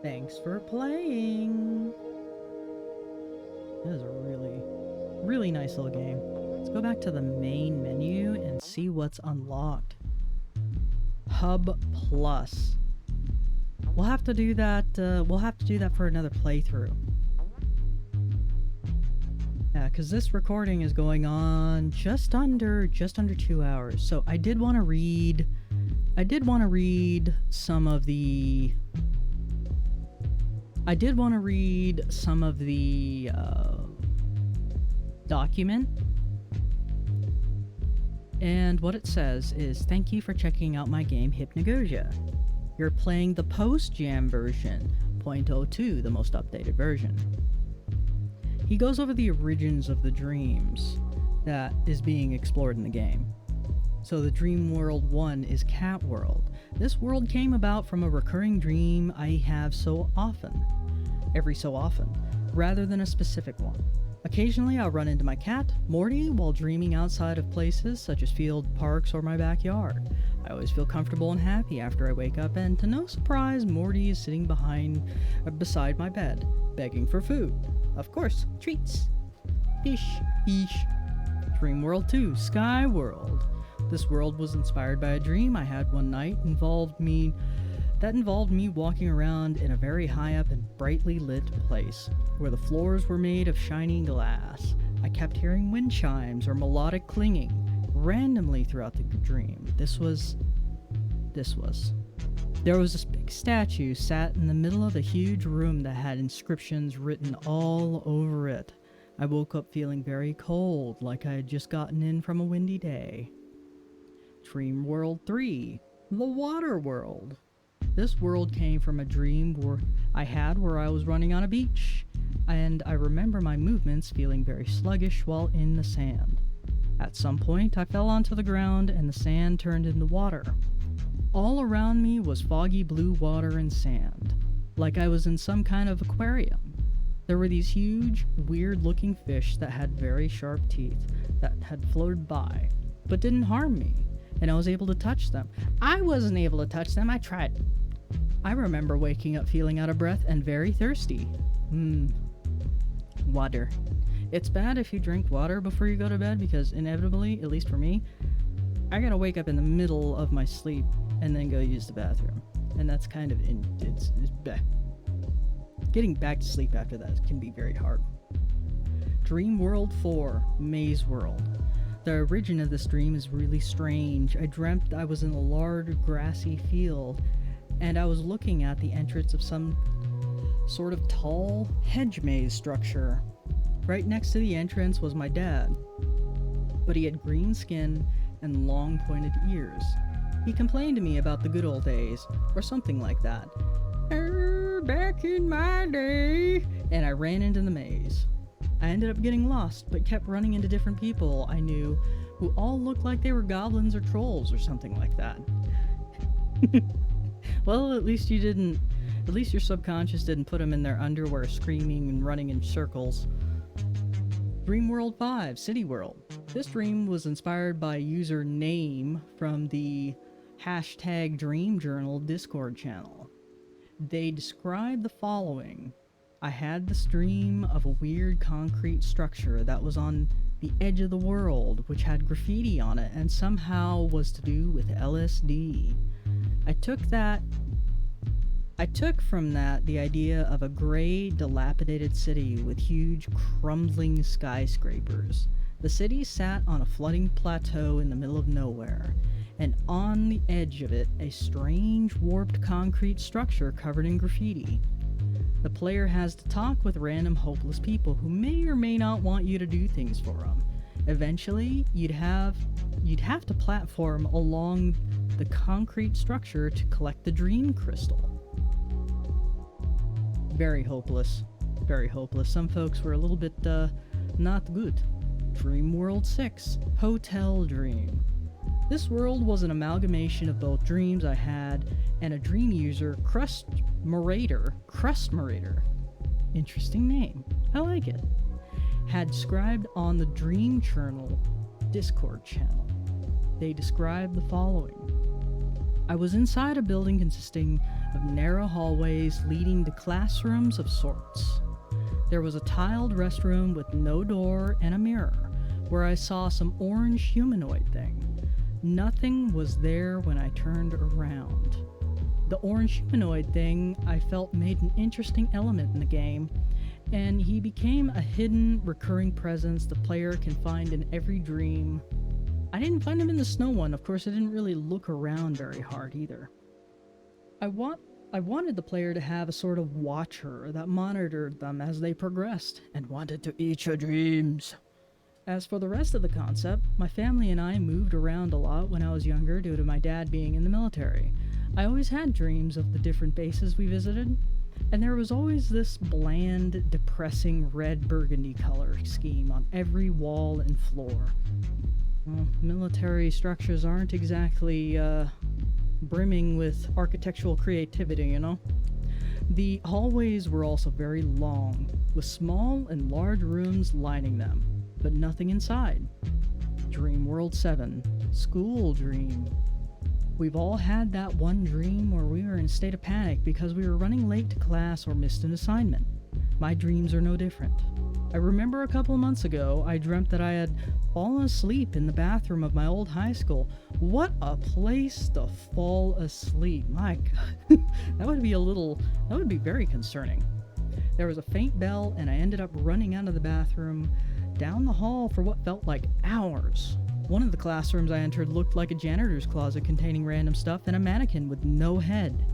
Thanks for playing. This is a really, really nice little game. Let's go back to the main menu and see what's unlocked. Hub Plus. We'll have to do that. We'll have to do that for another playthrough. Yeah, because this recording is going on just under 2 hours. So I did want to read. I did want to read some of the document. And what it says is, thank you for checking out my game Hypnogogia. You're playing the post-jam version, 0.02, the most updated version. He goes over the origins of the dreams that is being explored in the game. So the dream world 1 is Cat World. This world came about from a recurring dream I have every so often, rather than a specific one. Occasionally I'll run into my cat, Morty, while dreaming outside of places such as field, parks, or my backyard. I always feel comfortable and happy after I wake up, and to no surprise, Morty is sitting beside my bed, begging for food. Of course, treats. Fish. Dream World 2, Sky World. This world was inspired by a dream I had one night involved me walking around in a very high up and brightly lit place, where the floors were made of shining glass. I kept hearing wind chimes or melodic clinging randomly throughout the dream. There was this big statue sat in the middle of a huge room that had inscriptions written all over it. I woke up feeling very cold, like I had just gotten in from a windy day. Dream World 3, the Water World. This world came from a dream where I was running on a beach, and I remember my movements feeling very sluggish while in the sand. At some point, I fell onto the ground and the sand turned into water. All around me was foggy blue water and sand, like I was in some kind of aquarium. There were these huge, weird-looking fish that had very sharp teeth that had floated by, but didn't harm me, and I was able to touch them. I wasn't able to touch them, I tried. I remember waking up feeling out of breath and very thirsty. Water. It's bad if you drink water before you go to bed because inevitably, at least for me, I gotta wake up in the middle of my sleep and then go use the bathroom. And that's kind of, it's bleh. Getting back to sleep after that can be very hard. Dream World 4, Maze World. The origin of this dream is really strange. I dreamt I was in a large grassy field and I was looking at the entrance of some sort of tall hedge maze structure. Right next to the entrance was my dad, but he had green skin and long pointed ears. He complained to me about the good old days, or something like that. Back in my day, and I ran into the maze. I ended up getting lost, but kept running into different people I knew who all looked like they were goblins or trolls or something like that. Well, at least your subconscious didn't put them in their underwear screaming and running in circles. Dream World 5, City World. This dream was inspired by user name from the #DreamJournal Discord channel. They describe the following. I had this dream of a weird concrete structure that was on the edge of the world, which had graffiti on it and somehow was to do with LSD. I took from that the idea of a gray, dilapidated city with huge, crumbling skyscrapers. The city sat on a flooding plateau in the middle of nowhere, and on the edge of it, a strange, warped concrete structure covered in graffiti. The player has to talk with random hopeless people who may or may not want you to do things for them. Eventually, you'd have to platform along the concrete structure to collect the dream crystal. Very hopeless. Very hopeless. Some folks were a little bit, not good. Dream World 6, Hotel Dream. This world was an amalgamation of both dreams I had and a dream user, Crust Marauder, interesting name, I like it, had described on the Dream Journal Discord channel. They described the following. I was inside a building consisting of narrow hallways leading to classrooms of sorts. There was a tiled restroom with no door and a mirror, where I saw some orange humanoid thing. Nothing was there when I turned around. The orange humanoid thing I felt made an interesting element in the game, and he became a hidden, recurring presence the player can find in every dream. I didn't find him in the snow one. Of course, I didn't really look around very hard either. I I wanted the player to have a sort of watcher that monitored them as they progressed and wanted to eat your dreams. As for the rest of the concept, my family and I moved around a lot when I was younger due to my dad being in the military. I always had dreams of the different bases we visited, and there was always this bland, depressing red burgundy color scheme on every wall and floor. Well, military structures aren't exactly, brimming with architectural creativity, you know? The hallways were also very long, with small and large rooms lining them, but nothing inside. Dream World 7. School dream. We've all had that one dream where we were in a state of panic because we were running late to class or missed an assignment. My dreams are no different. I remember a couple of months ago, I dreamt that I had fallen asleep in the bathroom of my old high school. What a place to fall asleep. My God. That would be very concerning. There was a faint bell, and I ended up running out of the bathroom, down the hall for what felt like hours. One of the classrooms I entered looked like a janitor's closet containing random stuff and a mannequin with no head.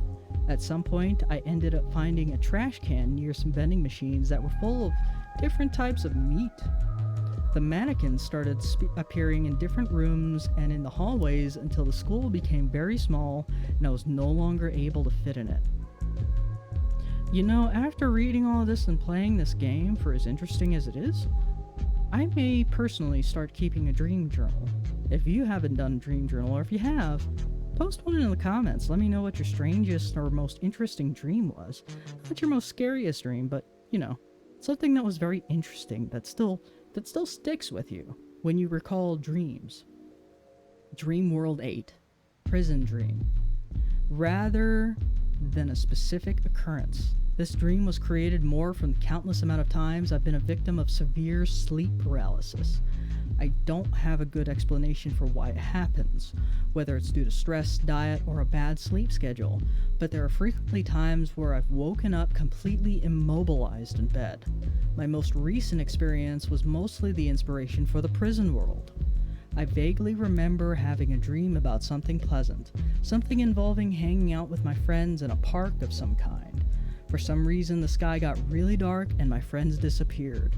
At some point, I ended up finding a trash can near some vending machines that were full of different types of meat. The mannequins started appearing in different rooms and in the hallways until the school became very small and I was no longer able to fit in it. You know, after reading all of this and playing this game for as interesting as it is, I may personally start keeping a dream journal. If you haven't done a dream journal, or if you have, post one in the comments. Let me know what your strangest or most interesting dream was. Not your most scariest dream, but, you know, something that was very interesting that still sticks with you when you recall dreams. Dream World 8. Prison dream. Rather than a specific occurrence, this dream was created more from the countless amount of times I've been a victim of severe sleep paralysis. I don't have a good explanation for why it happens, whether it's due to stress, diet, or a bad sleep schedule, but there are frequently times where I've woken up completely immobilized in bed. My most recent experience was mostly the inspiration for the prison world. I vaguely remember having a dream about something pleasant, something involving hanging out with my friends in a park of some kind. For some reason, the sky got really dark and my friends disappeared.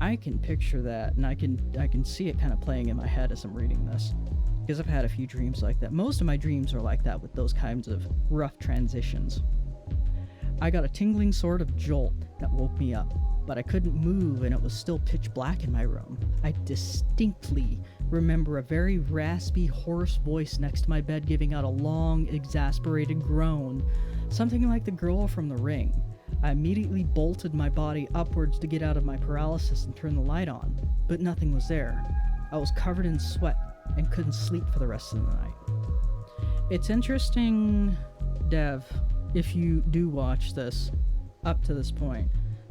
I can picture that, and I can see it kind of playing in my head as I'm reading this, because I've had a few dreams like that. Most of my dreams are like that, with those kinds of rough transitions. I got a tingling sort of jolt that woke me up, but I couldn't move and it was still pitch black in my room. I distinctly remember a very raspy, hoarse voice next to my bed giving out a long, exasperated groan, something like the girl from The Ring. I immediately bolted my body upwards to get out of my paralysis and turn the light on, but nothing was there. I was covered in sweat and couldn't sleep for the rest of the night. It's interesting, Dev, if you do watch this up to this point,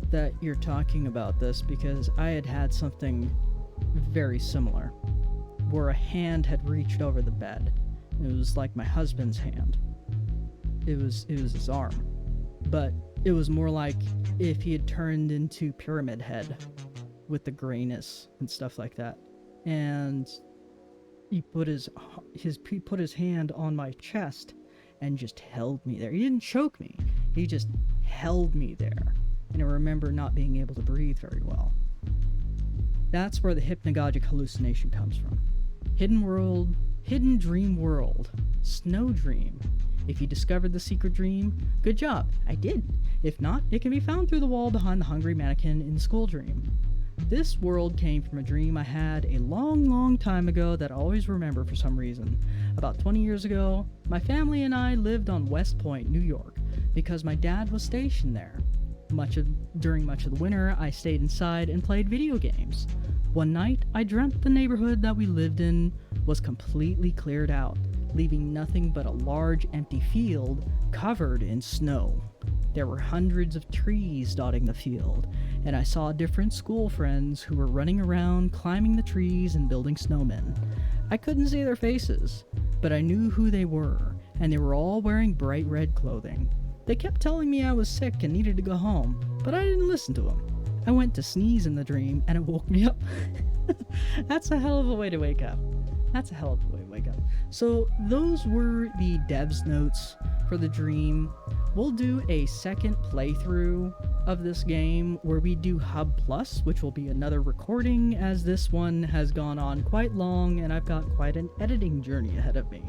that you're talking about this, because I had something very similar, where a hand had reached over the bed. It was like my husband's hand. It was his arm, but it was more like if he had turned into Pyramid Head with the grayness and stuff like that. And he put his hand on my chest and just held me there. He didn't choke me. He just held me there. And I remember not being able to breathe very well. That's where the hypnagogic hallucination comes from. Hidden dream world, snow dream. If you discovered the secret dream, good job, I did. If not, it can be found through the wall behind the hungry mannequin in the school dream. This world came from a dream I had a long time ago that I always remember for some reason. About 20 years ago, my family and I lived on West Point, New York, because my dad was stationed there. During much of the winter, I stayed inside and played video games. One night, I dreamt the neighborhood that we lived in was completely cleared out, leaving nothing but a large empty field covered in snow. There were hundreds of trees dotting the field, and I saw different school friends who were running around, climbing the trees and building snowmen. I couldn't see their faces, but I knew who they were, and they were all wearing bright red clothing. They kept telling me I was sick and needed to go home, but I didn't listen to them. I went to sneeze in the dream, and it woke me up. That's a hell of a way to wake up. So those were the dev's notes for the Dream. We'll do a second playthrough of this game where we do Hub Plus, which will be another recording, as this one has gone on quite long and I've got quite an editing journey ahead of me.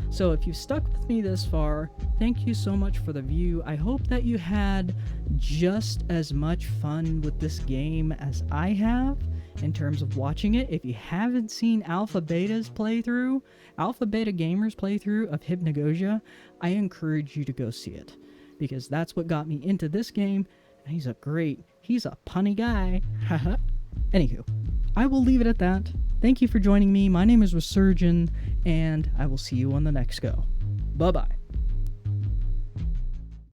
So if you've stuck with me this far, thank you so much for the view. I hope that you had just as much fun with this game as I have in terms of watching it. If you haven't seen Alpha Beta Gamers playthrough of Hypnogogia, I encourage you to go see it, because that's what got me into this game, and he's a punny guy. Anywho, I will leave it at that. Thank you for joining me. My name is Resurgin, and I will see you on the next go. Bye-bye.